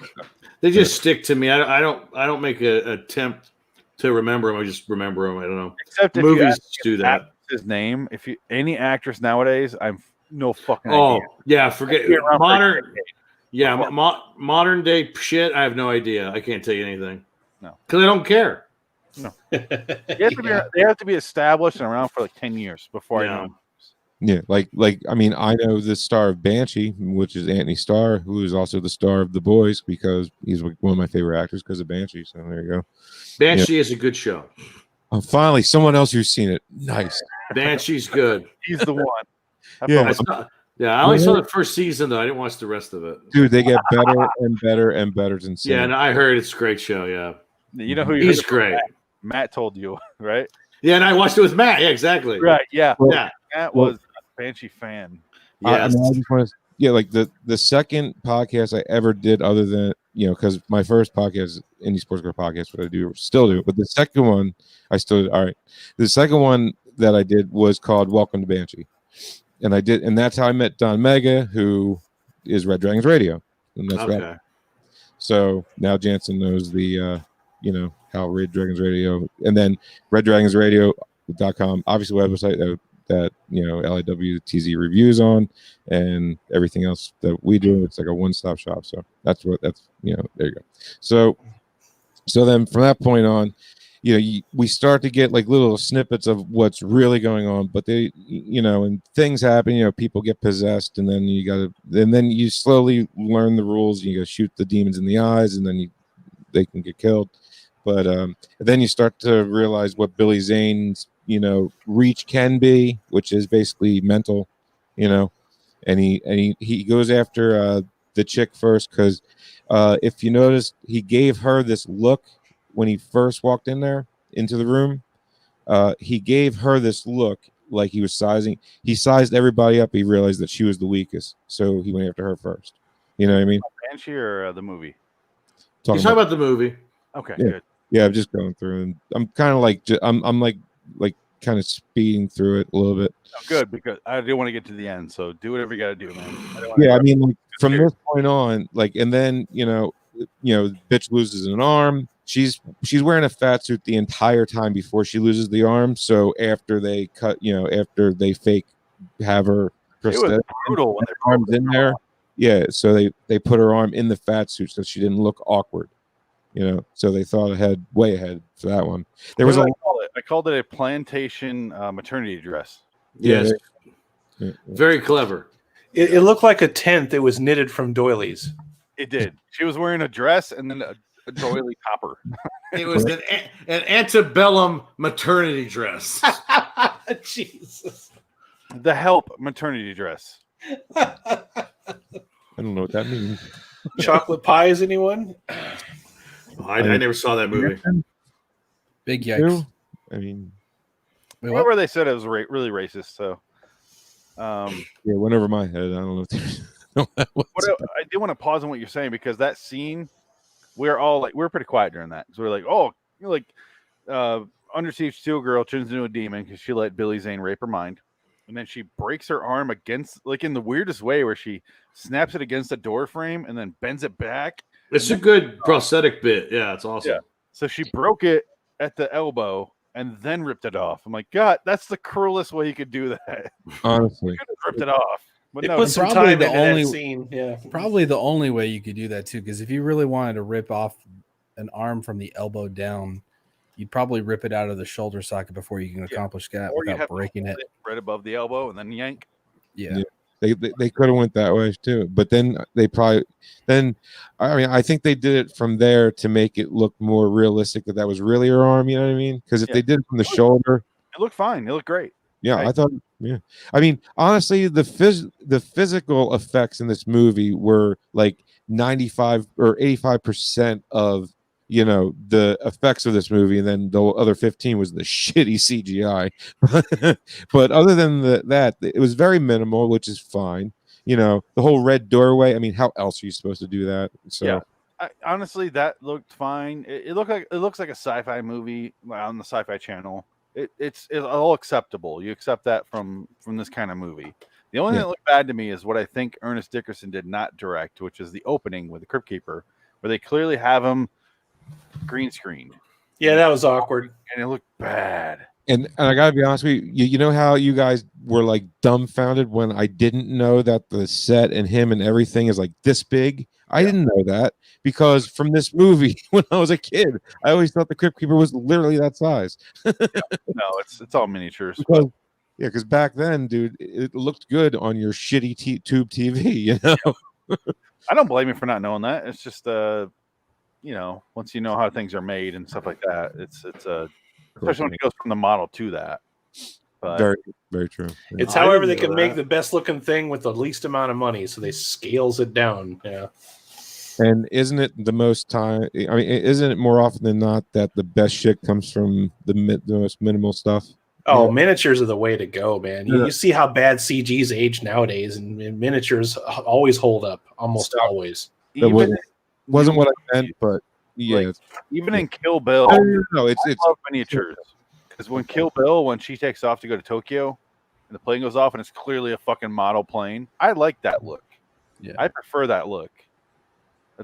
They just stick to me. I don't make an attempt to remember them. I just remember them. I don't know.
Except if
movies
you
do that.
His name. If you any actress nowadays, I'm no fucking
Oh
idea.
yeah, forget modern. Yeah, modern day shit. I have no idea. I can't tell you anything.
No,
because I don't care.
No, they have to be established and around for like 10 years before I know.
Yeah, like I mean, I know the star of Banshee, which is Anthony Starr, who is also the star of The Boys, because he's one of my favorite actors because of Banshee. So there you go.
Banshee is a good show.
Oh, finally, someone else who's seen it. Nice.
Banshee's good.
He's the one.
Yeah,
I only saw the first season though. I didn't watch the rest of it.
Dude, they get better and better and better since.
Yeah, and I heard it's a great show. Yeah,
you know who
he's great.
Matt told you, right?
Yeah, and I watched it with Matt. Yeah, exactly.
Right. Yeah.
Yeah.
Matt was a Banshee fan.
Yes.
I just want to, like the second podcast I ever did, other than, you know, because my first podcast, Indie Sports Car Podcast, what I still do, but the second one I still did. All right, the second one that I did was called Welcome to Banshee, and that's how I met Don Mega, who is Red Dragons Radio, and that's right. So now Jansen knows the you know, how Red Dragons Radio, and then reddragonsradio.com, obviously website that you know, LIW TZ reviews on, and everything else that we do. It's like a one-stop shop. So that's you know, there you go. So then from that point on, you know, we start to get like little snippets of what's really going on, but they, you know, and things happen, you know, people get possessed, and then you slowly learn the rules. You gotta shoot the demons in the eyes, and then they can get killed. But then you start to realize what Billy Zane's, you know, reach can be, which is basically mental, you know, and he goes after the chick first, because if you notice, he gave her this look when he first walked into the room. He gave her this look like he was sized everybody up. He realized that she was the weakest, so he went after her first. You know what I mean?
Banshee or the movie?
He's talking about the movie.
Okay,
yeah.
good.
Yeah, I'm just going through, and I'm kind of like I'm like kind of speeding through it a little bit.
Oh, good, because I do want to get to the end. So do whatever you got to do, man.
I mean, like, from this point on, like, and then you know, bitch loses an arm. She's wearing a fat suit the entire time before she loses the arm. So after they after they fake have her prosthetic,
brutal when their
arms in there. Yeah, so they put her arm in the fat suit so she didn't look awkward. You know, so they thought way ahead for that one.
I called it a plantation maternity dress.
Yes, very clever.
It looked like a tent that was knitted from doilies.
It did. She was wearing a dress and then a doily topper.
It was an antebellum maternity dress.
Jesus.
The Help maternity dress.
I don't know what that means.
Chocolate pies, anyone?
I never saw that movie.
Big yikes.
I mean,
where they said it was really racist. So,
yeah, went over my head. I don't know.
I do want to pause on what you're saying, because that scene, we're pretty quiet during that. So we're like, oh, you know, like Under Siege Steel Girl turns into a demon because she let Billy Zane rape her mind, and then she breaks her arm against, like, in the weirdest way, where she snaps it against a door frame and then bends it back.
It's a good prosthetic bit. Yeah, it's awesome.
Yeah. So she broke it at the elbow and then ripped it off. I'm like, God, that's the cruelest way you could do that.
Honestly,
you could have ripped it off. But
it
no,
put some time into that scene. Yeah,
probably the only way you could do that too, because if you really wanted to rip off an arm from the elbow down, you'd probably rip it out of the shoulder socket before you can accomplish that
Or you
without
have
breaking it.
right above the elbow and then yank.
Yeah.
They could have went that way too, but then I think they did it from there to make it look more realistic that was really her arm. You know what I mean? Because if they did it from the shoulder,
it looked fine. It looked great.
Yeah, I thought. Yeah, I mean, honestly, the physical effects in this movie were like 95 or 85% of the effects of this movie, and then the other 15 was the shitty CGI. But other than that, it was very minimal, which is fine. The whole red doorway. I mean, how else are you supposed to do that? So
honestly, that looked fine. It looks like a sci-fi movie on the Sci-Fi Channel. It's all acceptable. You accept that from this kind of movie. The only thing that looked bad to me is what I think Ernest Dickerson did not direct, which is the opening with the Crypt Keeper, where they clearly have him green screened.
Yeah, that was awkward,
and it looked bad.
And I gotta be honest with you, you know how you guys were like dumbfounded when I didn't know that the set and him and everything is like this big? I didn't know that because from this movie when I was a kid, I always thought the Crypt Keeper was literally that size.
No, it's all miniatures.
Because back then, dude, it looked good on your shitty tube TV.
I don't blame you for not knowing that. It's just once you know how things are made and stuff like that, it's especially when it goes from the model to that. But
very, very true.
It's however they can make the best looking thing with the least amount of money, so they scales it down. Yeah.
And isn't it the most time? I mean, isn't it more often than not that the best shit comes from the most minimal stuff?
Oh, miniatures are the way to go, man. You see how bad CG's age nowadays, and miniatures always hold up, almost always.
Wasn't what I meant, but yeah.
Even in Kill Bill,
no, it's
love miniatures. Because when Kill Bill, when she takes off to go to Tokyo, and the plane goes off, and it's clearly a fucking model plane, I like that look.
Yeah,
I prefer that look.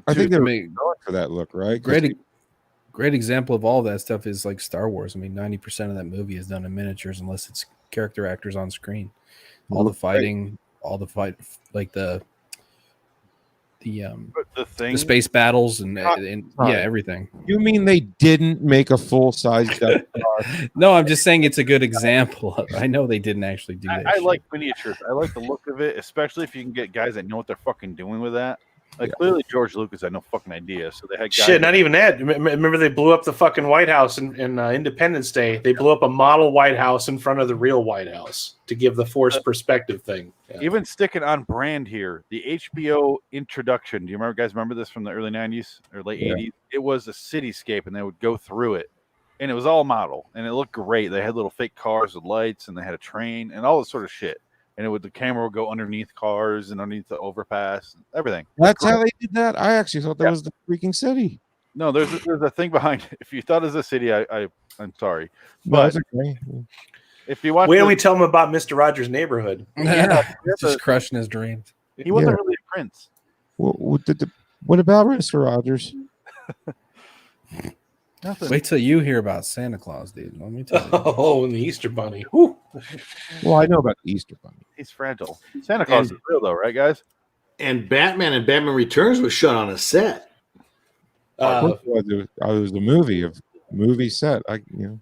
I think they're going for that look, right?
Great example of all that stuff is like Star Wars. I mean, 90% of that movie is done in miniatures, unless it's character actors on screen. All the fighting, like the space battles and everything.
You mean they didn't make a full size Death Star?
No, I'm just saying it's a good example. I know they didn't actually do that.
I like miniatures. I like the look of it, especially if you can get guys that know what they're fucking doing with that. Clearly George Lucas had no fucking idea, so they had guys.
Shit, not even that. Remember they blew up the fucking White House in Independence Day. They blew up a model White House in front of the real White House to give the forced perspective thing. Yeah.
Even sticking on brand here, the HBO introduction. Do you guys remember this from the early 90s or late 80s? It was a cityscape, and they would go through it, and it was all model, and it looked great. They had little fake cars with lights, and they had a train, and all this sort of shit. And the camera would go underneath cars and underneath the overpass, and everything.
That's how they did that. I actually thought that was the freaking city.
No, there's a thing behind it. If you thought it was a city, I'm sorry,
but
okay. If you watch,
wait till we tell him about Mr. Rogers' Neighborhood.
Just crushing his dreams.
He wasn't really a prince.
What about Mr. Rogers?
Nothing.
Wait till you hear about Santa Claus, dude. Let me tell you.
Oh, and the Easter Bunny. Whew.
Well, I know about the Easter Bunny.
He's fragile. Santa Claus is real, though, right, guys?
And Batman Returns was shot on a set.
It was a movie set.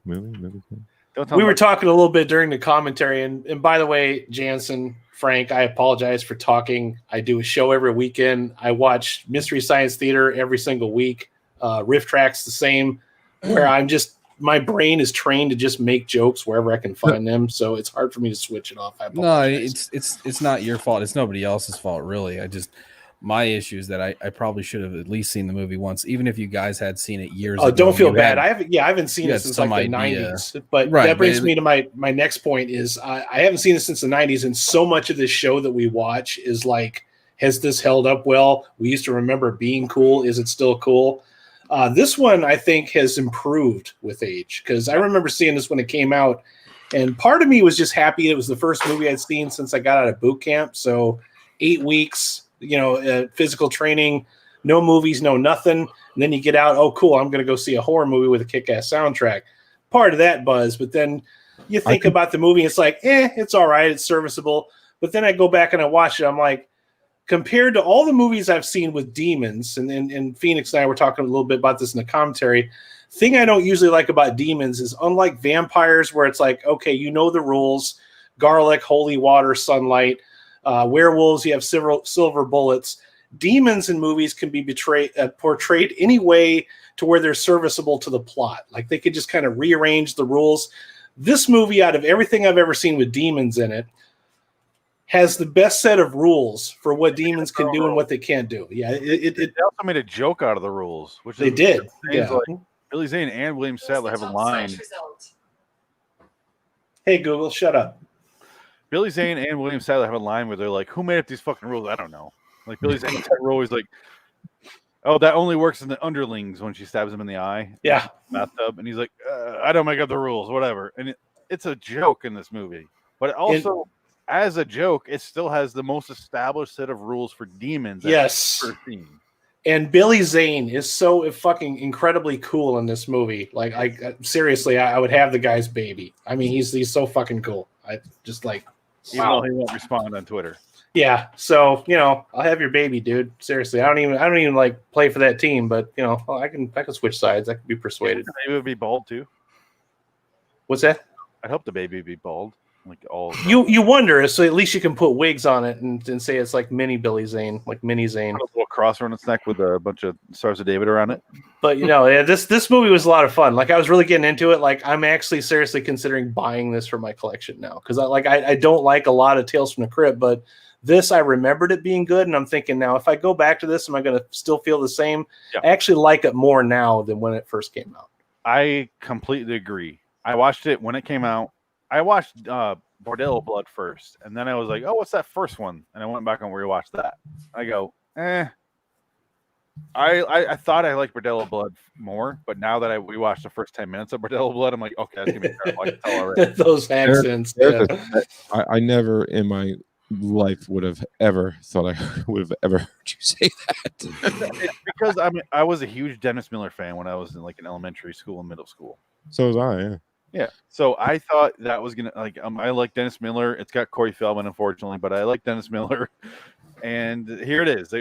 Movie.
We were talking a little bit during the commentary, and by the way, Jansen, Frank, I apologize for talking. I do a show every weekend. I watch Mystery Science Theater every single week. Riff Track's the same, where my brain is trained to just make jokes wherever I can find them, so it's hard for me to switch it off.
No, it's not your fault. It's nobody else's fault, really. My issue is that I probably should have at least seen the movie once, even if you guys had seen it years ago.
Oh, don't feel bad. I haven't seen it since like the 90s. But that brings me to my next point is I haven't seen it since the 90s, and so much of this show that we watch is like, has this held up well? We used to remember being cool. Is it still cool? This one, I think, has improved with age, because I remember seeing this when it came out, and part of me was just happy it was the first movie I'd seen since I got out of boot camp. So 8 weeks, physical training, no movies, no nothing. And then you get out, oh, cool, I'm going to go see a horror movie with a kick-ass soundtrack. Part of that buzz, but then you think about the movie, it's like, it's all right, it's serviceable. But then I go back and I watch it, I'm like, compared to all the movies I've seen with demons, and Phoenix and I were talking a little bit about this in the commentary. Thing I don't usually like about demons is, unlike vampires, where it's like, okay, you know the rules: garlic, holy water, sunlight. Werewolves, you have silver bullets. Demons in movies can be portrayed any way to where they're serviceable to the plot. Like they could just kind of rearrange the rules. This movie, out of everything I've ever seen with demons in it, has the best set of rules for what demons can do and what they can't do. Yeah,
they also made a joke out of the rules, which
they did. Yeah.
Like Billy Zane and William Sadler have a line.
Hey Google, shut up.
Billy Zane and William Sadler have a line where they're like, "Who made up these fucking rules? I don't know." Like Billy Zane were always like, "Oh, that only works in the underlings when she stabs him in the eye."
Yeah,
bathtub, and he's like, "I don't make up the rules, whatever." And it's a joke in this movie, but it also, as a joke, it still has the most established set of rules for demons.
Yes.
I've ever seen.
And Billy Zane is so fucking incredibly cool in this movie. Like, seriously, I would have the guy's baby. I mean, he's so fucking cool. I just like,
even though he won't respond on Twitter.
Yeah, so I'll have your baby, dude. Seriously, I don't even like play for that team, but I can switch sides. I can be persuaded.
The baby would be bald too.
What's that?
I hope the baby would be bald. Like all
you wonder, so at least you can put wigs on it and say it's like mini Billy Zane, like mini Zane.
Put a little cross around its neck with a bunch of Stars of David around it.
But this movie was a lot of fun. Like I was really getting into it. Like I'm actually seriously considering buying this for my collection now because I don't like a lot of Tales from the Crypt, but this I remembered it being good, and I'm thinking now if I go back to this, am I going to still feel the same? Yeah. I actually like it more now than when it first came out.
I completely agree. I watched it when it came out. I watched Bordello Blood first, and then I was like, "Oh, what's that first one?" And I went back and rewatched that. I go, I thought I liked Bordello Blood more, but now that I rewatched the first 10 minutes of Bordello Blood, I'm like, okay, that's gonna be terrible. I can tell already.
Those accents.
I never in my life would have ever thought I would have ever heard you say that.
Because I was a huge Dennis Miller fan when I was in elementary school and middle school.
So was I, yeah.
Yeah, so I thought that was gonna I like Dennis Miller. It's got Corey Feldman, unfortunately, but I like Dennis Miller. And here it is.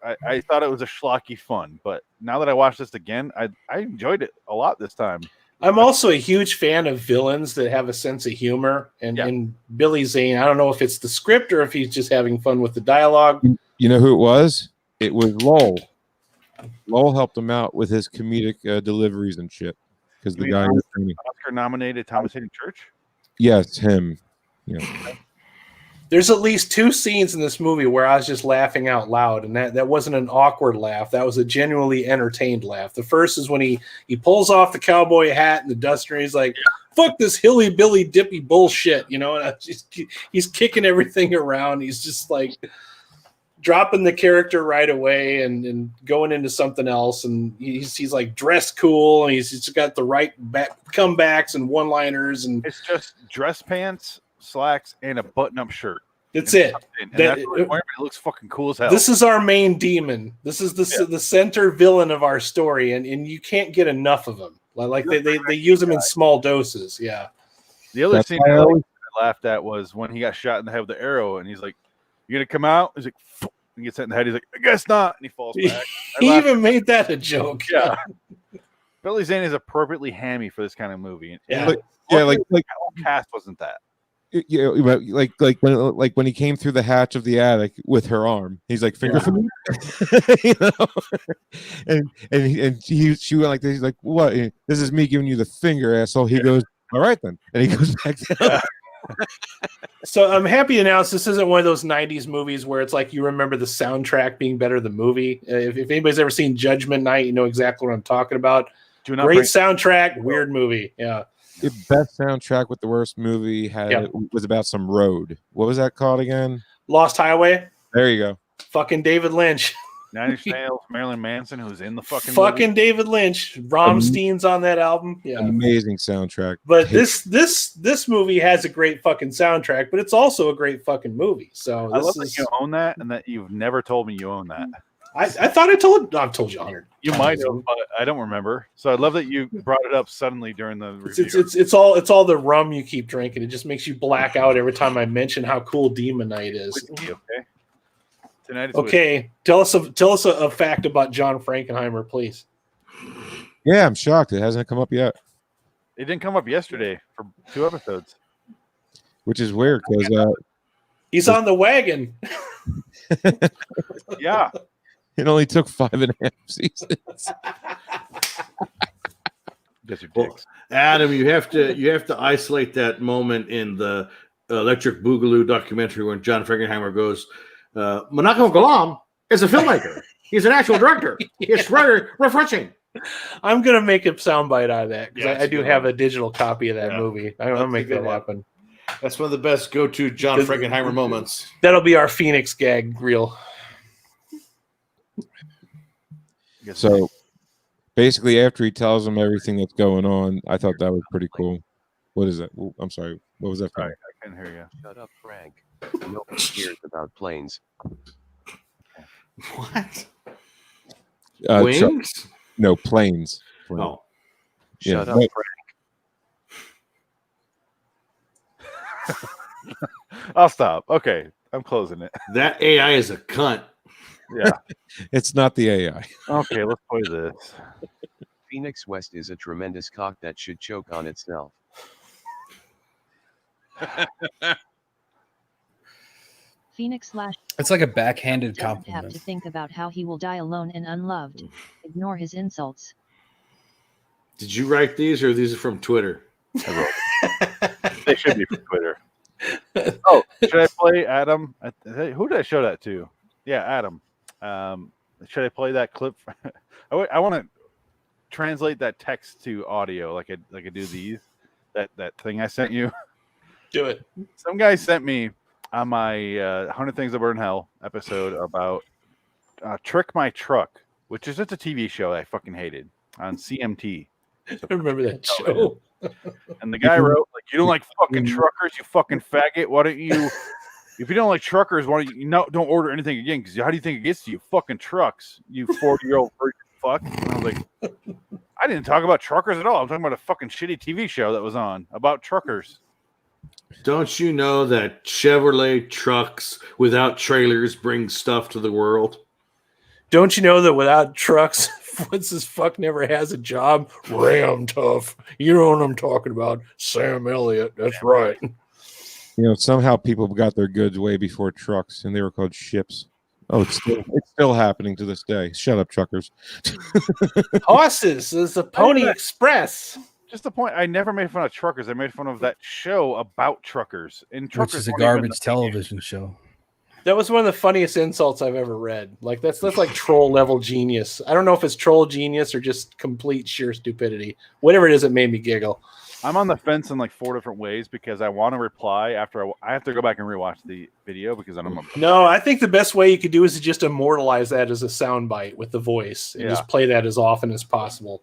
I thought it was a schlocky fun, but now that I watched this again, I enjoyed it a lot this time.
I'm also a huge fan of villains that have a sense of humor, and Billy Zane. I don't know if it's the script or if he's just having fun with the dialogue.
You know who it was? It was Lowell. Lowell helped him out with his comedic deliveries and shit. Because the guy
Oscar-nominated Thomas Hayden Church?
Yes, him. Yeah.
There's at least 2 scenes in this movie where I was just laughing out loud, and that wasn't an awkward laugh. That was a genuinely entertained laugh. The first is when he pulls off the cowboy hat and the duster, and he's like, "Fuck this hilly billy dippy bullshit," and he's kicking everything around. He's just like dropping the character right away and going into something else, and he's like dressed cool, and he's got the right comebacks and one-liners, and
it's just dress pants, slacks, and a button-up shirt.
That's it.
It looks fucking cool as hell.
This is our main demon. This is the center villain of our story, and you can't get enough of him. Like they use him in small doses. Yeah.
The other scene I laughed at was when he got shot in the head with the arrow, and he's like, "You gonna come out?" He's like, and gets hit in the head. He's like, "I guess not," and he falls back.
He even made that a joke.
Yeah. Billy Zane is appropriately hammy for this kind of movie.
Yeah, like
cast wasn't that.
Yeah, like when he came through the hatch of the attic with her arm, he's like, "Finger for me," and she went like this. He's like, "What? This is me giving you the finger, asshole." He goes, "All right then," and he goes back down.
So I'm happy to announce this isn't one of those 90s movies where it's like you remember the soundtrack being better than the movie. If anybody's ever seen Judgment Night, you know exactly what I'm talking about. Great soundtrack, weird movie. Yeah.
The best soundtrack with the worst movie was about some road. What was that called again?
Lost Highway.
There you go.
Fucking David Lynch.
Nine Inch Nails, Marilyn Manson, who's in the fucking movie.
David Lynch. Rammstein's on that album. Yeah,
amazing soundtrack.
But this movie has a great fucking soundtrack, but it's also a great fucking movie. So
I love that you own that, and that you've never told me you own that.
I thought I've told you 100.
You might have, but I don't remember. So I love that you brought it up suddenly during the review.
It's all the rum you keep drinking. It just makes you black out every time I mention how cool Demon Night is.
Okay. Tonight.
Okay, tell us a fact about John Frankenheimer, please.
Yeah, I'm shocked it hasn't come up yet.
It didn't come up yesterday for 2 episodes,
which is weird because
he's on the wagon.
Yeah,
it only took 5.5 seasons.
Well, Adam, you have to isolate that moment in the Electric Boogaloo documentary when John Frankenheimer goes, Monaco Galam is a filmmaker. He's an actual director. It's very refreshing.
I'm gonna make a soundbite out of that because I do have a digital copy of that movie. I'm gonna make that happen.
That's one of the best go-to John Frankenheimer moments.
That'll be our Phoenix gag reel.
So basically, after he tells them everything that's going on, I thought that was pretty cool. What is that? I'm sorry. What was that?
Sorry, I couldn't hear you.
Shut up, Frank. No one cares about planes.
What?
Wings?
No, planes.
Oh.
Shut up,
Frank. I'll stop. Okay, I'm closing it.
That AI is a cunt.
Yeah.
It's not the AI.
Okay, let's play this.
Phoenix West is a tremendous cock that should choke on itself.
Phoenix /
It's like a backhanded
doesn't
compliment.
have to think about how he will die alone and unloved. Ignore his insults.
Did you write these or these are from Twitter?
They should be from Twitter. Oh, should I play Adam? Who did I show that to? Yeah, Adam. Should I play that clip? I want to translate that text to audio like I do these. That thing I sent you.
Do it.
Some guy sent me on my 100 Things That Burn in Hell episode about Trick My Truck, which is just a TV show I fucking hated on CMT.
I remember that show.
And the guy wrote, like, you don't like fucking truckers, you fucking faggot. Why don't you, if you don't like truckers, why don't you don't order anything again? Because how do you think it gets to you? Fucking trucks, you 40-year-old fuck. And I was like, I didn't talk about truckers at all. I'm talking about a fucking shitty TV show that was on about truckers.
Don't you know that Chevrolet trucks without trailers bring stuff to the world?
Don't you know that without trucks, what's this fuck never has a job? Ram tough. You know what I'm talking about. Sam Elliott. That's right.
You know, somehow people got their goods way before trucks, and they were called ships. Oh, it's still happening to this day. Shut up, truckers.
Horses is a Pony Express.
Just the point. I never made fun of truckers. I made fun of that show about truckers. And truckers,
which is a garbage television show.
That was one of the funniest insults I've ever read. Like that's like troll level genius. I don't know if it's troll genius or just complete sheer stupidity. Whatever it is, it made me giggle.
I'm on the fence in like 4 different ways because I want to reply after I have to go back and rewatch the video because I don't.
No, I think the best way you could do is to just immortalize that as a soundbite with the voice and just play that as often as possible.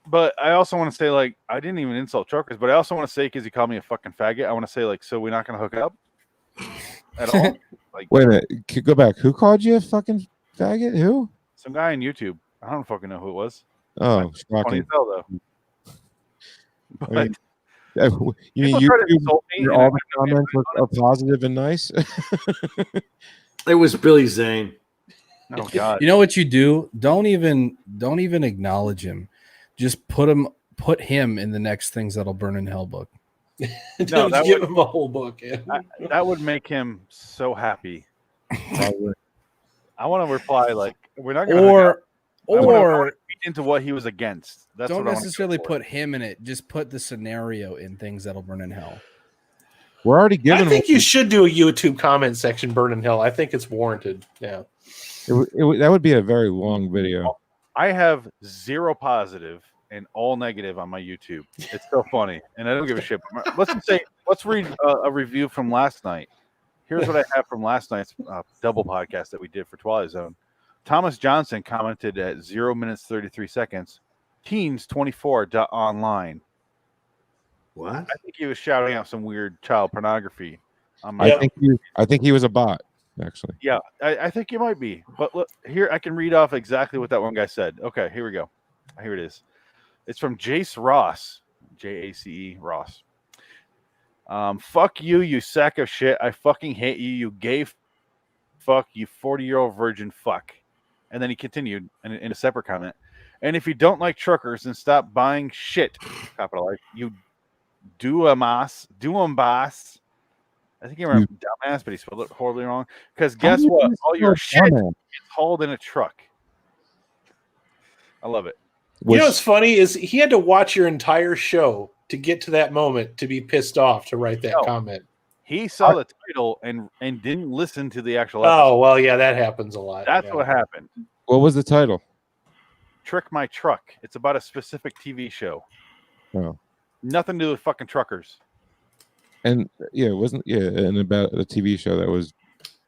But I also want to say, like, I didn't even insult truckers, but I also want to say, because he called me a fucking faggot, I want to say, like, so we're not going to hook up at all? Like,
wait a minute. Go back. Who called you a fucking faggot? Who?
Some guy on YouTube. I don't fucking know who it was.
Oh,
funny
shocking.
as hell, though. But,
you mean YouTube, all the comments are positive and nice?
It was Billy Zane.
Oh, God.
You know what you do? Don't even acknowledge him. Just put him in the next Things That'll Burn in Hell book.
No, give him a whole book. Yeah.
That would make him so happy. I want to reply like we're not going to or into what he was against. That's
don't
what
necessarily put him in it. Just put the scenario in Things That'll Burn in Hell.
We're already giving.
I think you should do a YouTube comment section. Burn in Hell. I think it's warranted. Yeah.
That would be a very long video.
I have 0 positive and all negative on my YouTube. It's so funny, and I don't give a shit. Let's read a review from last night. Here's what I have from last night's double podcast that we did for Twilight Zone. Thomas Johnson commented at 0 minutes 33 seconds. Teens 24.online.
What?
I think he was shouting out some weird child pornography.
I think he was a bot. Actually,
yeah, I think you might be. But look, here I can read off exactly what that one guy said. Okay, here we go. Here it is. It's from Jace Ross, Jace Ross. Fuck you, you sack of shit. I fucking hate you, you gay fuck, you 40-year-old virgin fuck. And then he continued in a separate comment. And if you don't like truckers, then stop buying shit, capital I, you do 'em boss. I think he remember dumbass, but he spelled it horribly wrong. Because guess what? All your shit is hauled in a truck. I love it.
You know what's funny is he had to watch your entire show to get to that moment to be pissed off to write that comment.
He saw the title and didn't listen to the actual episode.
Oh, well, yeah, that happens a lot.
That's what happened.
What was the title?
Trick My Truck. It's about a specific TV show.
Oh.
Nothing to do with fucking truckers.
And and about a TV show that was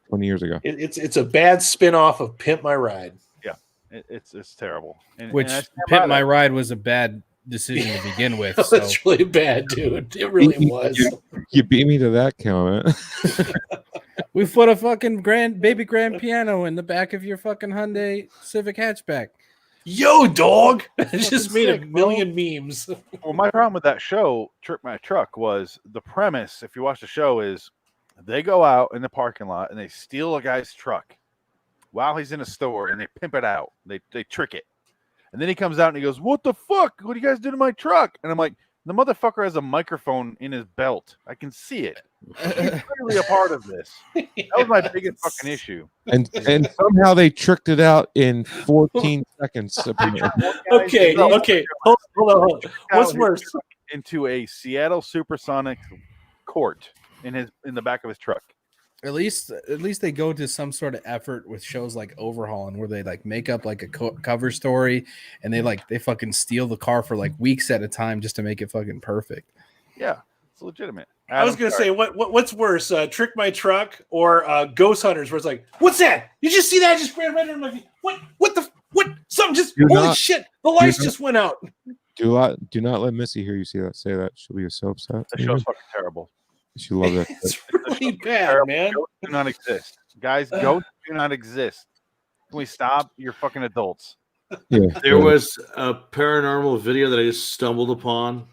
20 years ago.
It's a bad spin-off of Pimp My Ride.
Yeah, it's terrible.
Which Pimp My Ride was a bad decision to begin with.
So. That's really bad, dude. It really was.
You beat me to that comment.
We put a fucking baby grand piano in the back of your fucking Hyundai Civic hatchback.
Yo, dog! It just made a million memes.
Well, my problem with that show, Trick My Truck, was the premise. If you watch the show, is they go out in the parking lot and they steal a guy's truck while he's in a store and they pimp it out. They trick it, and then he comes out and he goes, "What the fuck? What do you guys do to my truck?" And I'm like, the motherfucker has a microphone in his belt. I can see it. He's clearly a part of this. That was my biggest fucking issue.
And somehow they tricked it out in 14 seconds.
Okay. Hold on. What's worse?
Into a Seattle Supersonic court in the back of his truck.
At least they go to some sort of effort with shows like Overhauling, where they like make up like a cover story, and they fucking steal the car for like weeks at a time just to make it fucking perfect.
Yeah, it's legitimate.
I was gonna say, what's worse, Trick My Truck or Ghost Hunters, where it's like, what's that? You just see that? Just ran right under my feet. What? Something just holy shit! The lights just went out.
Do not let Missy hear you say that. She'll be so upset.
That show's fucking terrible.
She loves it.
It's really bad, man.
Ghosts do not exist, guys. Ghosts do not exist. Can we stop? You're fucking adults.
Yeah.
There was a paranormal video that I just stumbled upon.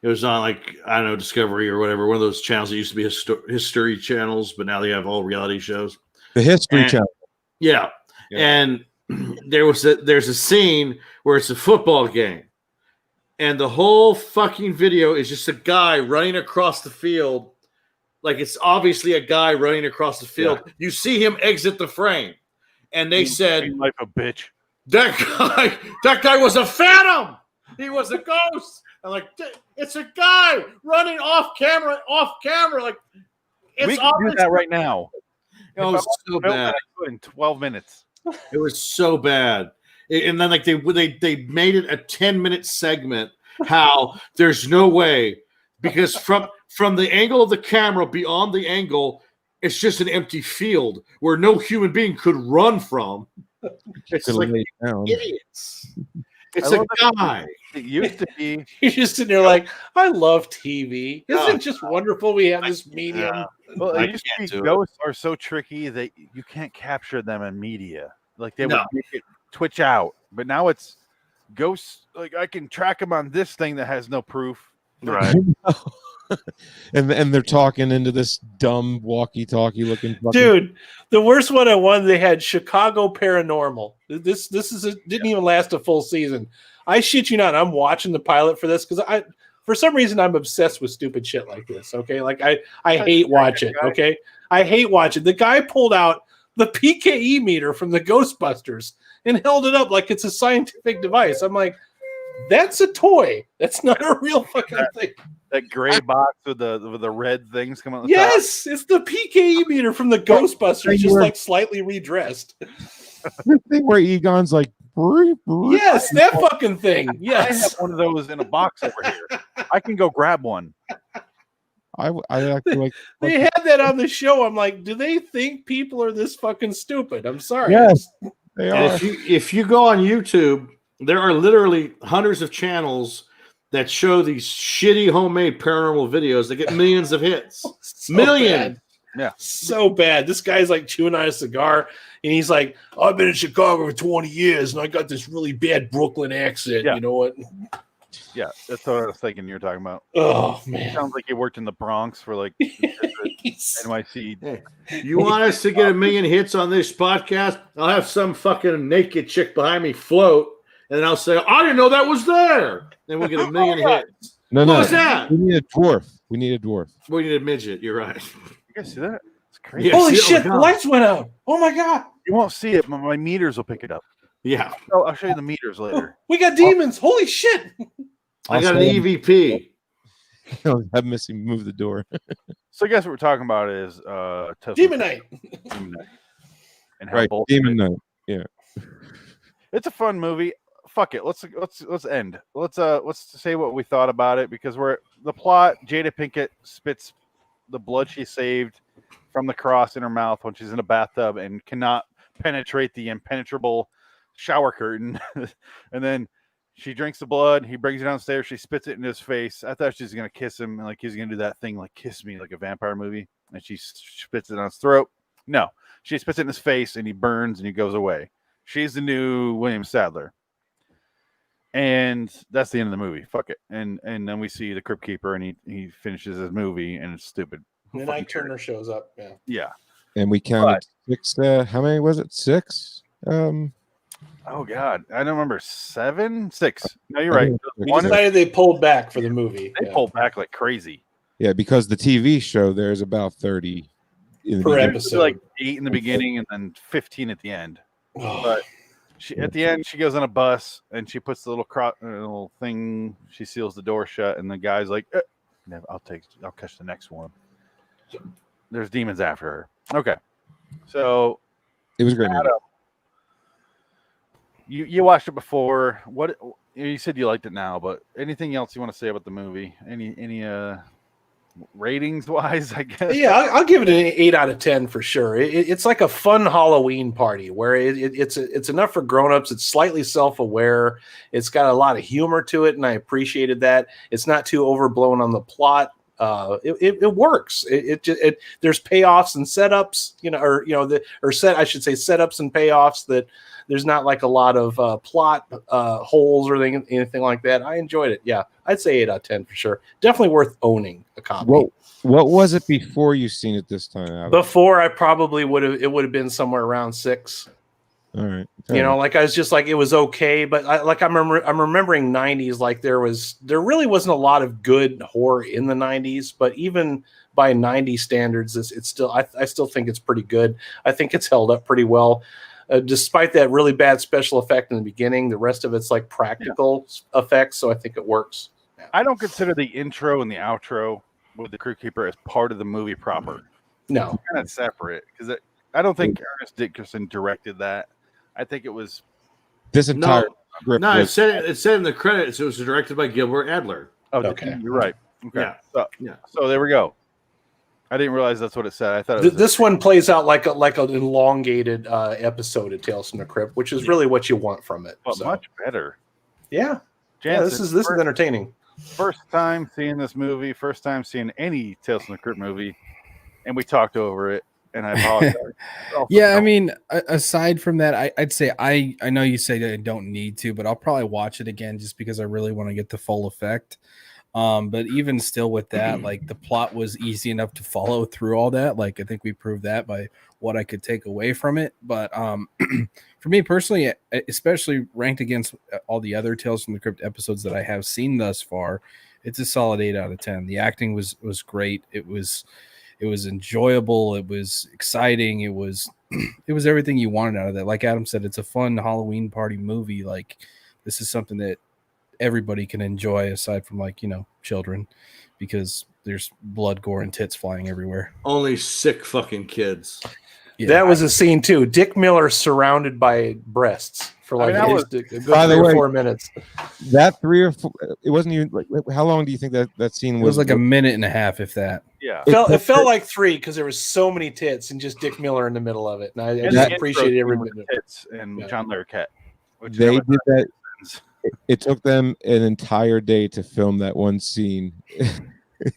It was on I don't know, Discovery or whatever, one of those channels that used to be history channels, but now they have all reality shows.
The History Channel.
Yeah. And there's a scene where it's a football game, and the whole fucking video is just a guy running across the field. Like, it's obviously a guy running across the field. Yeah. You see him exit the frame, and they said,
"Like a bitch."
That guy was a phantom. He was a ghost. I'm like, it's a guy running off camera. Like, it's
we can do that right now.
It was so bad.
In 12 minutes.
It was so bad. And then they made it a 10-minute segment. How there's no way, because from the angle of the camera beyond the angle, it's just an empty field where no human being could run from. It's like idiots. It's a guy.
It used to be.
You're just sitting there like, I love TV. Isn't it just wonderful we have this medium?
Yeah. Well, it used to be ghosts are so tricky that you can't capture them in media. Like, they would make it twitch out. But now it's ghosts. Like, I can track them on this thing that has no proof.
Right.
and they're talking into this dumb walkie-talkie looking
dude. The worst one I won, they had Chicago Paranormal. This didn't even last a full season. I shit you not. I'm watching the pilot for this because for some reason I'm obsessed with stupid shit like this. Okay, like I hate watching. Okay, I hate watching. The guy pulled out the PKE meter from the Ghostbusters and held it up like it's a scientific device. I'm like, that's a toy. That's not a real fucking thing.
That gray box with the red things coming out.
Yes, it's the PKE meter from the Ghostbusters, just like slightly redressed.
The thing where Egon's like,
yes, that fucking thing. Yes,
I have one of those in a box over here. I can go grab one.
I actually like.
They had that on the show. I'm like, do they think people are this fucking stupid? I'm sorry.
Yes, they are.
If you go on YouTube, there are literally hundreds of channels that show these shitty homemade paranormal videos that get millions of hits. Millions.
Bad. Yeah. So bad. This guy's like chewing on a cigar and he's like, I've been in Chicago for 20 years and I got this really bad Brooklyn accent. Yeah. You know what?
Yeah, that's what I was thinking. You're talking about.
Oh man,
sounds like you worked in the Bronx for like NYC.
Hey, you want us to get 1 million hits on this podcast? I'll have some fucking naked chick behind me float, and then I'll say, "I didn't know that was there." Then we'll get 1 million hits.
No,
what was that?
We need a dwarf. We need a dwarf.
We need a midget. You're right.
You guys see that? It's crazy.
Yeah,
holy shit! The lights went out. Oh my god!
You won't see it, but my meters will pick it up.
Yeah.
I'll show you the meters later.
We got demons. Holy shit!
I got an EVP.
Have Missy move the door.
So I guess what we're talking about is
Demon Night.
Demon Night. And how
Right,
both
Demon Night. Yeah.
It's a fun movie. Fuck it. Let's end. Let's say what we thought about it, because we're the plot. Jada Pinkett spits the blood she saved from the cross in her mouth when she's in a bathtub and cannot penetrate the impenetrable shower curtain. And then she drinks the blood. He brings her downstairs. She spits it in his face. I thought she was gonna kiss him, like he's gonna do that thing, like kiss me, like a vampire movie. And she spits it on his throat. No, she spits it in his face, and he burns, and he goes away. She's the new William Sadler. And that's the end of the movie. Fuck it. And then we see the Crypt Keeper, and he finishes his movie, and it's stupid.
And then Ike Turner shows up. Yeah.
Yeah.
And we counted 6. How many was it? 6.
Oh God, I don't remember. 7, 6. No, you're right.
We decided they pulled back for the movie.
They pulled back like crazy.
Yeah, because the TV show there's about 30 in the
per
beginning.
episode.
Like 8 in the beginning and then 15 at the end. But at the end, she goes on a bus and she puts the little thing. She seals the door shut, and the guy's like, I'll catch the next one." There's demons after her. Okay, so
it was a great movie.
You watched it before. What you said you liked it now, but anything else you want to say about the movie? Any ratings wise, I guess?
Yeah, I'll give it an 8 out of 10 for sure. It's like a fun Halloween party where it's enough for grown-ups. It's slightly self-aware. It's got a lot of humor to it, and I appreciated that. It's not too overblown on the plot. It works. There's payoffs and setups, setups and payoffs that there's not like a lot of plot holes or anything like that. I enjoyed it. Yeah, I'd say 8 out of 10 for sure. Definitely worth owning a copy.
What was it before you seen it this time, Alex?
Before, I probably would have been somewhere around 6.
All right.
I was just like, it was okay, but I'm remembering 90s, like there really wasn't a lot of good horror in the 90s, but even by 90 standards, it's still I still think it's pretty good. I think it's held up pretty well. Despite that really bad special effect in the beginning, the rest of it's like practical effects, so I think it works. Yeah.
I don't consider the intro and the outro with the Crypt Keeper as part of the movie proper.
No,
it's kind of separate, because I don't think Ernest Dickerson directed that. I think it was
this entire script.
No, it said in the credits it was directed by Gilbert Adler.
Oh, okay, you're right. Okay,
yeah.
So there we go. I didn't realize that's what it said. I thought
this one plays out like an elongated episode of Tales from the Crypt, which is really what you want from it.
But much better.
Yeah.
Jansen,
this is entertaining.
First time seeing this movie. First time seeing any Tales from the Crypt movie, and we talked over it. And I apologize.
Yeah, I mean, aside from that, I'd say I know you say I don't need to, but I'll probably watch it again just because I really want to get the full effect. But even still with that, like the plot was easy enough to follow through all that. Like I think we proved that by what I could take away from it. But for me personally, especially ranked against all the other Tales from the Crypt episodes that I have seen thus far, it's a solid 8 out of 10. The acting was great. It was enjoyable. It was exciting. It was everything you wanted out of that. Like Adam said, it's a fun Halloween party movie. Like this is something that everybody can enjoy aside from children, because there's blood, gore, and tits flying everywhere.
Only sick fucking kids.
Yeah. That was a scene too. Dick Miller surrounded by breasts for a good 3 or 4 minutes.
That 3 or 4, it wasn't even like, how long do you think that scene was?
It was like a minute and a half, if that.
Yeah,
it felt like 3 because there was so many tits and just Dick Miller in the middle of it, and I just appreciated every minute.
Tits and John Larroquette.
They did that. It took them an entire day to film that one scene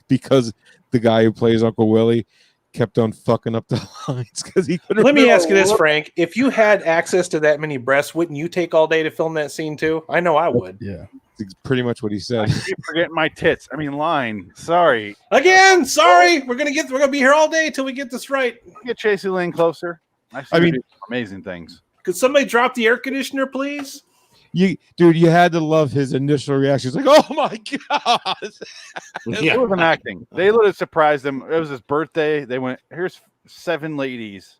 because the guy who plays Uncle Willie kept on fucking up the lines because he couldn't.
Let me ask you this, Frank: if you had access to that many breasts, wouldn't you take all day to film that scene too? I know I would.
Yeah.
That's pretty much what he said.
I keep forgetting my tits. I mean, line. Sorry.
Again, sorry. We're gonna be here all day until we get this right.
Get Chasey Lane closer. I mean, do amazing things.
Could somebody drop the air conditioner, please?
You had to love his initial reaction. He's like, "Oh my god!"
It wasn't acting. They literally surprised him. It was his birthday. They went, "Here's 7 ladies."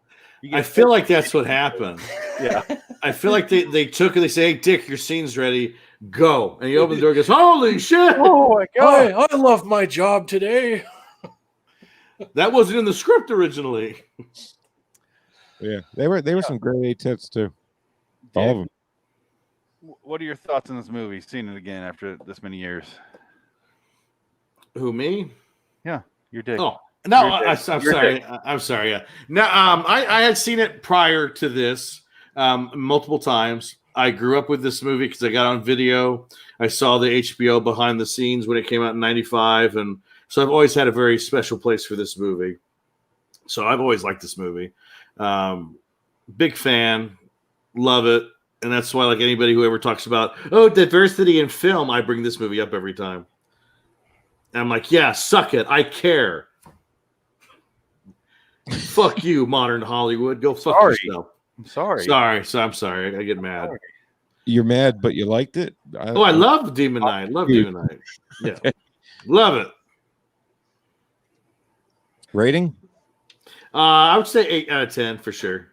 I feel like that's what happened.
Yeah.
I feel like they took it. They say, "Hey, Dick, your scene's ready. Go." And he opens the door and goes, "Holy shit.
Oh my god.
I love my job today."
That wasn't in the script originally."
Yeah, they were some great A tits too. All of them.
What are your thoughts on this movie? Seen it again after this many years?
Who, me?
Yeah, your dick.
Oh no, I'm sorry. I'm sorry. Yeah. No, I had seen it prior to this multiple times. I grew up with this movie because I got on video. I saw the HBO behind the scenes when it came out in '95, and so I've always had a very special place for this movie. So I've always liked this movie. Big fan, love it. And that's why, like anybody who ever talks about, diversity in film, I bring this movie up every time. And I'm like, yeah, suck it. I care. Fuck you, modern Hollywood. Go fuck yourself.
I'm sorry.
I'm sorry. I get mad.
You're mad, but you liked it?
I love Demon Knight. Love Demon Knight. Yeah. Love it.
Rating?
I would say 8 out of 10 for sure.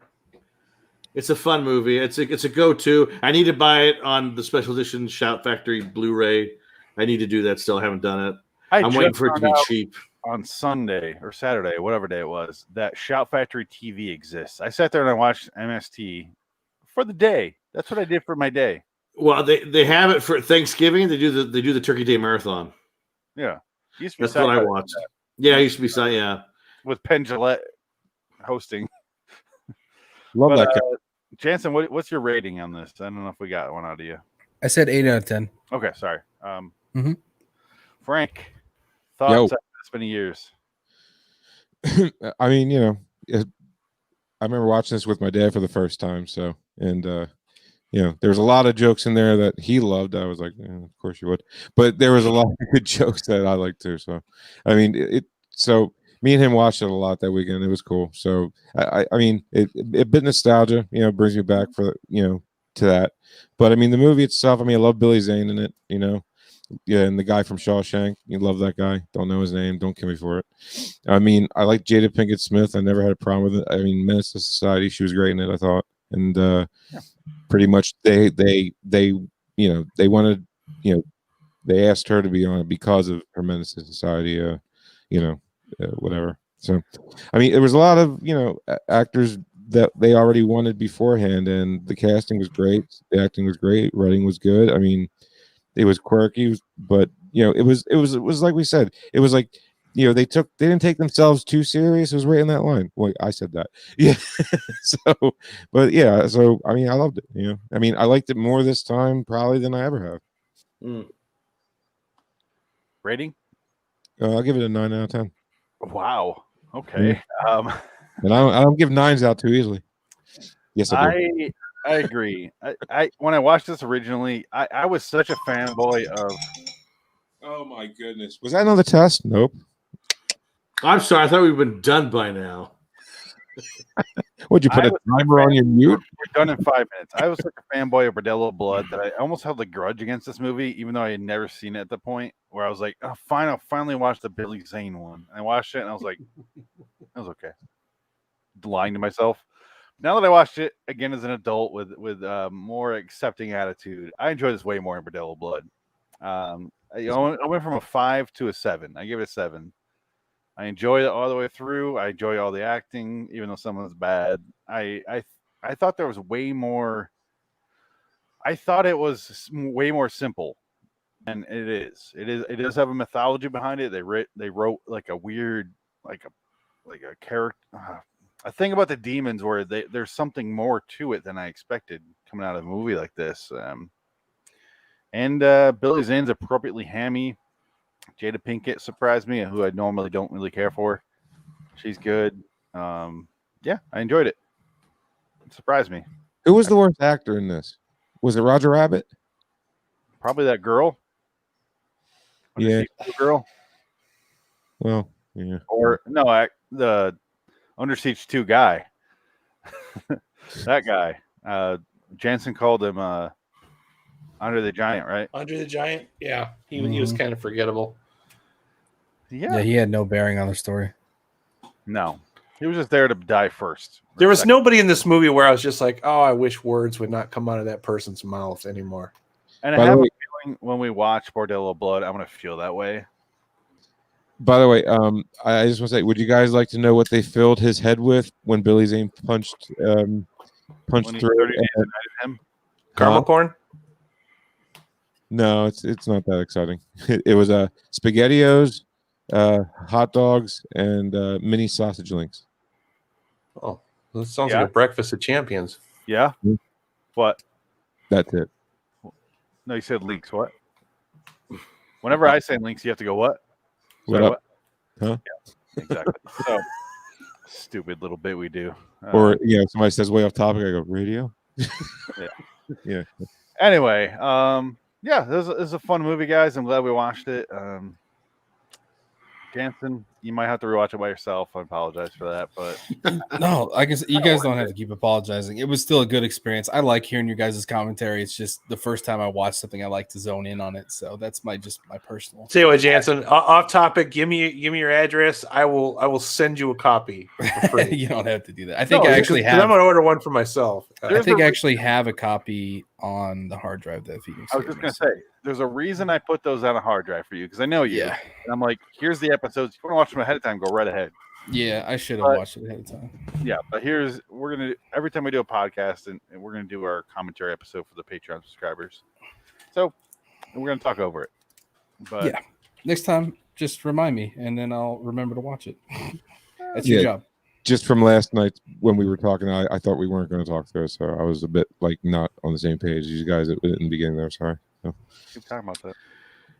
It's a fun movie. It's a go-to. I need to buy it on the special edition Shout Factory Blu-ray. I need to do that still. I haven't done it. I'm waiting for it to be cheap.
On Sunday or Saturday, whatever day it was, that Shout Factory TV exists. I sat there and I watched MST for the day. That's what I did for my day.
Well, they have it for Thanksgiving. They do the Turkey Day Marathon.
Yeah.
That's what I watched. Yeah, I used to be yeah.
With Penn Jillette hosting.
Love that guy.
Jansen, what's your rating on this? I don't know if we got one out of you.
I said 8 out of 10.
Okay, sorry. Frank, thoughts after this many years?
I mean, I remember watching this with my dad for the first time. So, and there's a lot of jokes in there that he loved. I was like, of course you would. But there was a lot of good jokes that I liked too. So, I mean, so me and him watched it a lot that weekend. It was cool. So, I mean, it bit nostalgia. Brings me back to that. But I mean, the movie itself. I mean, I love Billy Zane in it. Yeah, and the guy from Shawshank, you love that guy. Don't know his name. Don't kill me for it. I mean, I like Jada Pinkett Smith. I never had a problem with it. I mean, Menace to Society, she was great in it, I thought. And pretty much they wanted, they asked her to be on it because of her Menace to Society. Whatever. So, I mean, there was a lot of actors that they already wanted beforehand, and the casting was great. The acting was great. Writing was good. I mean. It was quirky, but it was like we said. It was like they didn't take themselves too serious. It was right in that line. Well, I said that, yeah. So I mean, I loved it. I mean, I liked it more this time probably than I ever have.
Rating?
I'll give it a 9 out of 10.
Wow. Okay.
And I don't give 9s out too easily. Yes, I do.
I agree. I when I watched this originally, I was such a fanboy of.
Oh my goodness! Was that another test? Nope.
I'm sorry. I thought we'd been done by now.
Would you put a timer on your mute?
We're done in 5 minutes. I was such a fanboy of Bordello Blood that I almost held a grudge against this movie, even though I had never seen it at the point where I was like, "Oh, fine, I'll finally watch the Billy Zane one." And I watched it, and I was like, "It was okay." Lying to myself. Now that I watched it again as an adult with more accepting attitude, I enjoy this way more in Bordello Blood. I went from a 5 to a 7. I give it a 7. I enjoy it all the way through. I enjoy all the acting, even though some of it's bad. I thought there was way more. I thought it was way more simple, and it is. It does have a mythology behind it. They wrote like a weird like a character. A thing about the demons where there's something more to it than I expected coming out of a movie like this. And Billy Zane's appropriately hammy. Jada Pinkett surprised me, who I normally don't really care for. She's good. Yeah, I enjoyed it. It surprised me.
Who was the worst actor in this? Was it Roger Rabbit?
Probably that girl.
Yeah.
Girl.
Well, yeah.
Or no, the Under Siege 2 guy. That guy. Jansen called him Andre the Giant, right?
Andre the Giant? Yeah. He was kind of forgettable.
Yeah, he had no bearing on the story.
No. He was just there to die first.
There was nobody in this movie where I was just like, oh, I wish words would not come out of that person's mouth anymore.
And I have a feeling when we watch Bordello Blood, I'm going to feel that way.
By the way, I just want to say, would you guys like to know what they filled his head with when Billy Zane punched through?
Him?
Caramel corn?
No, it's not that exciting. It was SpaghettiOs, hot dogs, and mini sausage links.
Oh, that sounds like a breakfast of champions.
Yeah. What?
That's it.
No, you said links. What? Whenever I say links, you have to go what?
What
Sorry,
up? Huh?
Yeah, exactly. So stupid little bit we do.
Or somebody says way off topic, I go radio. Yeah.
Anyway, this is a fun movie, guys. I'm glad we watched it. Jansen, you might have to rewatch it by yourself. I apologize for that, but
no, I guess you guys don't have to keep apologizing. It was still a good experience. I like hearing your guys' commentary. It's just the first time I watch something, I like to zone in on it. So that's my personal.
Tell you what, Jansen, off topic. Give me your address. I will send you a copy for free.
You don't have to do that. I think I actually have.
I'm gonna order one for myself.
I think I actually have a copy on the hard drive that Phoenix.
I was just gonna say, there's a reason I put those on a hard drive for you because I know you.
Yeah.
And I'm like, here's the episodes. If you want to watch them ahead of time, go right ahead.
Yeah, I should have watched it ahead of time.
Yeah, but we're gonna every time we do a podcast and we're gonna do our commentary episode for the Patreon subscribers. So we're gonna talk over it. But
yeah, next time just remind me and then I'll remember to watch it. That's your job.
Just from last night when we were talking, I thought we weren't going to talk through it, so I was a bit not on the same page as you guys in the beginning there. Sorry. So.
Keep talking about that.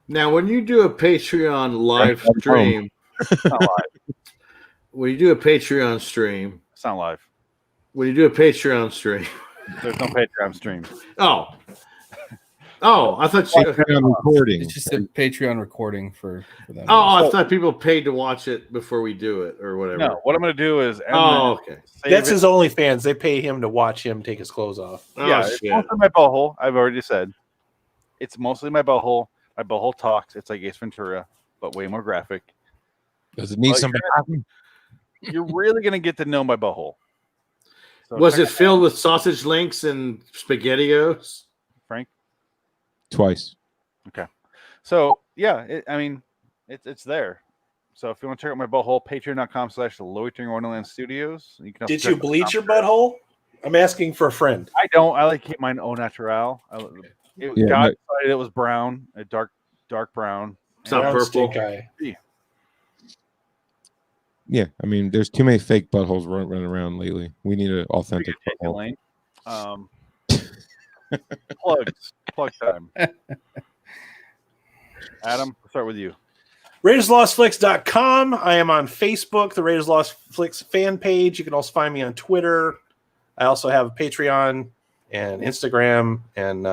Now, when you do a Patreon live stream,
it's not live.
When you do a Patreon stream,
it's not live.
When you do a Patreon stream,
there's no Patreon stream.
Oh, I thought you
Patreon recording.
It's just a Patreon recording for them.
Oh, I thought people paid to watch it before we do it or whatever.
No, what I'm going to do is.
Okay.
That's his OnlyFans. They pay him to watch him take his clothes off.
Yeah, it's mostly my butthole. I've already said. It's mostly my butthole. My butthole talks. It's like Ace Ventura, but way more graphic.
Does it need something?
You're really going to get to know my butthole.
So was it filled with sausage links and SpaghettiOs?
Frank?
Twice.
Okay. So, yeah, it's there. So if you want to check out my butthole, patreon.com/Loitering Wonderland Studios. You can
Did you bleach your butthole? I'm asking for a friend.
I don't. I like to keep mine au naturel. God decided it was brown, a dark brown.
It's not purple.
Yeah, I mean, there's too many fake buttholes running around lately. We need an authentic butthole.
Plug time. Adam, we'll start with you.
RaidersLostFlix.com. I am on Facebook, the Raiders Lost Flicks fan page. You can also find me on Twitter. I also have a Patreon and Instagram, and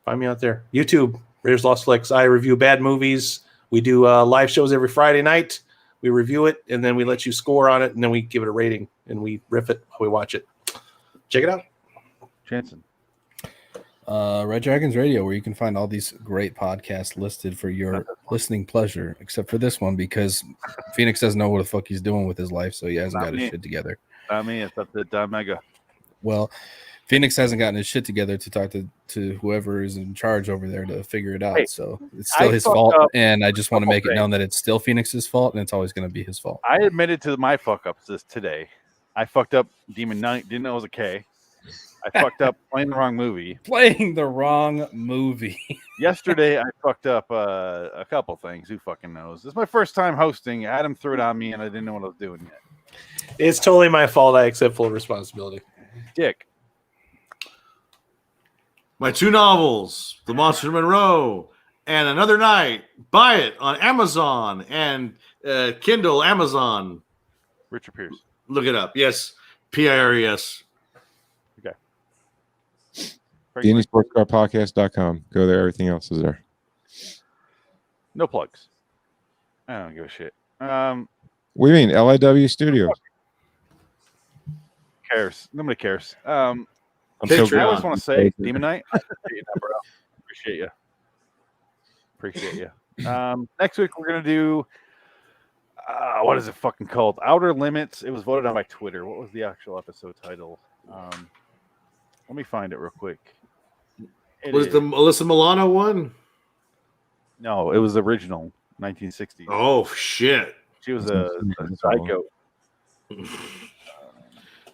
find me out there. YouTube, Raiders Lost Flicks. I review bad movies. We do live shows every Friday night. We review it, and then we let you score on it, and then we give it a rating, and we riff it while we watch it. Check it out.
Jansen.
Red Dragons Radio, where you can find all these great podcasts listed for your listening pleasure, except for this one because Phoenix doesn't know what the fuck he's doing with his life, so he hasn't got his shit together.
Not me. It's up to Don Mega.
Well, Phoenix hasn't gotten his shit together to talk to whoever is in charge over there to figure it out. So it's still his fault, and I just want to make it known that it's still Phoenix's fault, and it's always going to be his fault.
I admitted to my fuck-ups today. I fucked up Demon Knight. Didn't know it was a K. I fucked up playing the wrong movie.
Playing the wrong movie.
Yesterday, I fucked up a couple things. Who fucking knows? This is my first time hosting. Adam threw it on me, and I didn't know what I was doing yet.
It's totally my fault. I accept full responsibility.
Dick.
My 2 novels, The Monster Monroe and Another Night. Buy it on Amazon and Kindle, Amazon.
Richard Pierce.
Look it up. Yes. PIRES.
Okay.
TheIndySportsCarPodcast.com. Go there. Everything else is there.
No plugs. I don't give a shit.
What do you mean? LIW Studios.
Cares. Nobody cares.
I
just want to say, Demon Knight, appreciate you. Next week we're gonna do what is it fucking called? Outer Limits. It was voted on by Twitter. What was the actual episode title? Let me find it real quick.
Was the Alyssa Milano one?
No, it was the original 1960s.
Oh shit!
She was a psycho.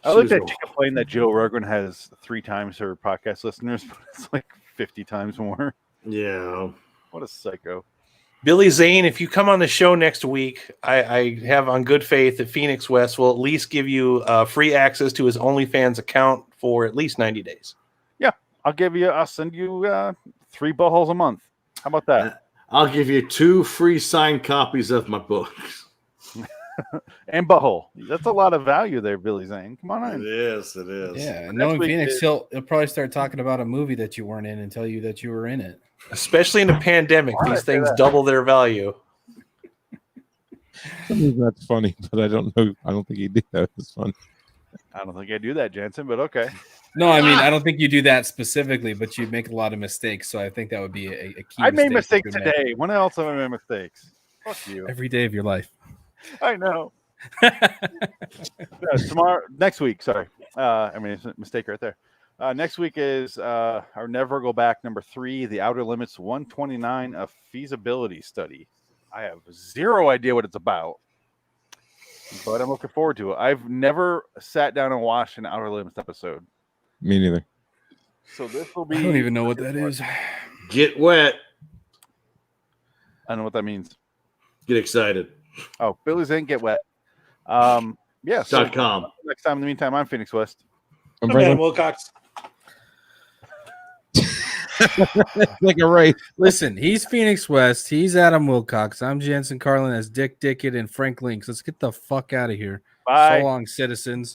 I like that she complained that Joe Rogan has 3 times her podcast listeners, but it's like 50 times more.
Yeah.
What a psycho.
Billy Zane, if you come on the show next week, I have on good faith that Phoenix West will at least give you free access to his OnlyFans account for at least 90 days.
Yeah, I'll send you 3 buttholes a month. How about that?
I'll give you 2 free signed copies of my books.
And butthole. That's a lot of value there, Billy Zane. Come on in.
It is.
Yeah, knowing Phoenix, he'll probably start talking about a movie that you weren't in and tell you that you were in it.
Especially in a pandemic, these things double their value.
That's funny, but I don't know. I don't think he did that. It's fun.
I don't think I do that, Jansen, but okay.
No, I mean, I don't think you do that specifically, but you make a lot of mistakes. So I think that would be a key.
I made mistakes today. When else have I made mistakes? Fuck you.
Every day of your life.
I know. Next week. Sorry. It's a mistake right there. Next week is our Never Go Back number 3, The Outer Limits 129, a feasibility study. I have 0 idea what it's about, but I'm looking forward to it. I've never sat down and watched an Outer Limits episode.
Me neither.
So this will be.
I don't even know what that is.
Get wet.
I don't know what that means.
Get excited.
Oh, Billy Zane, get wet. Yeah. So
.com.
Next time, in the meantime, I'm Phoenix West.
I'm Brandon Wilcox.
Like a right.
Listen, he's Phoenix West. He's Adam Wilcox. I'm Jansen Carlin as Dick Dickett and Frank Links. Let's get the fuck out of here.
Bye.
So long, citizens.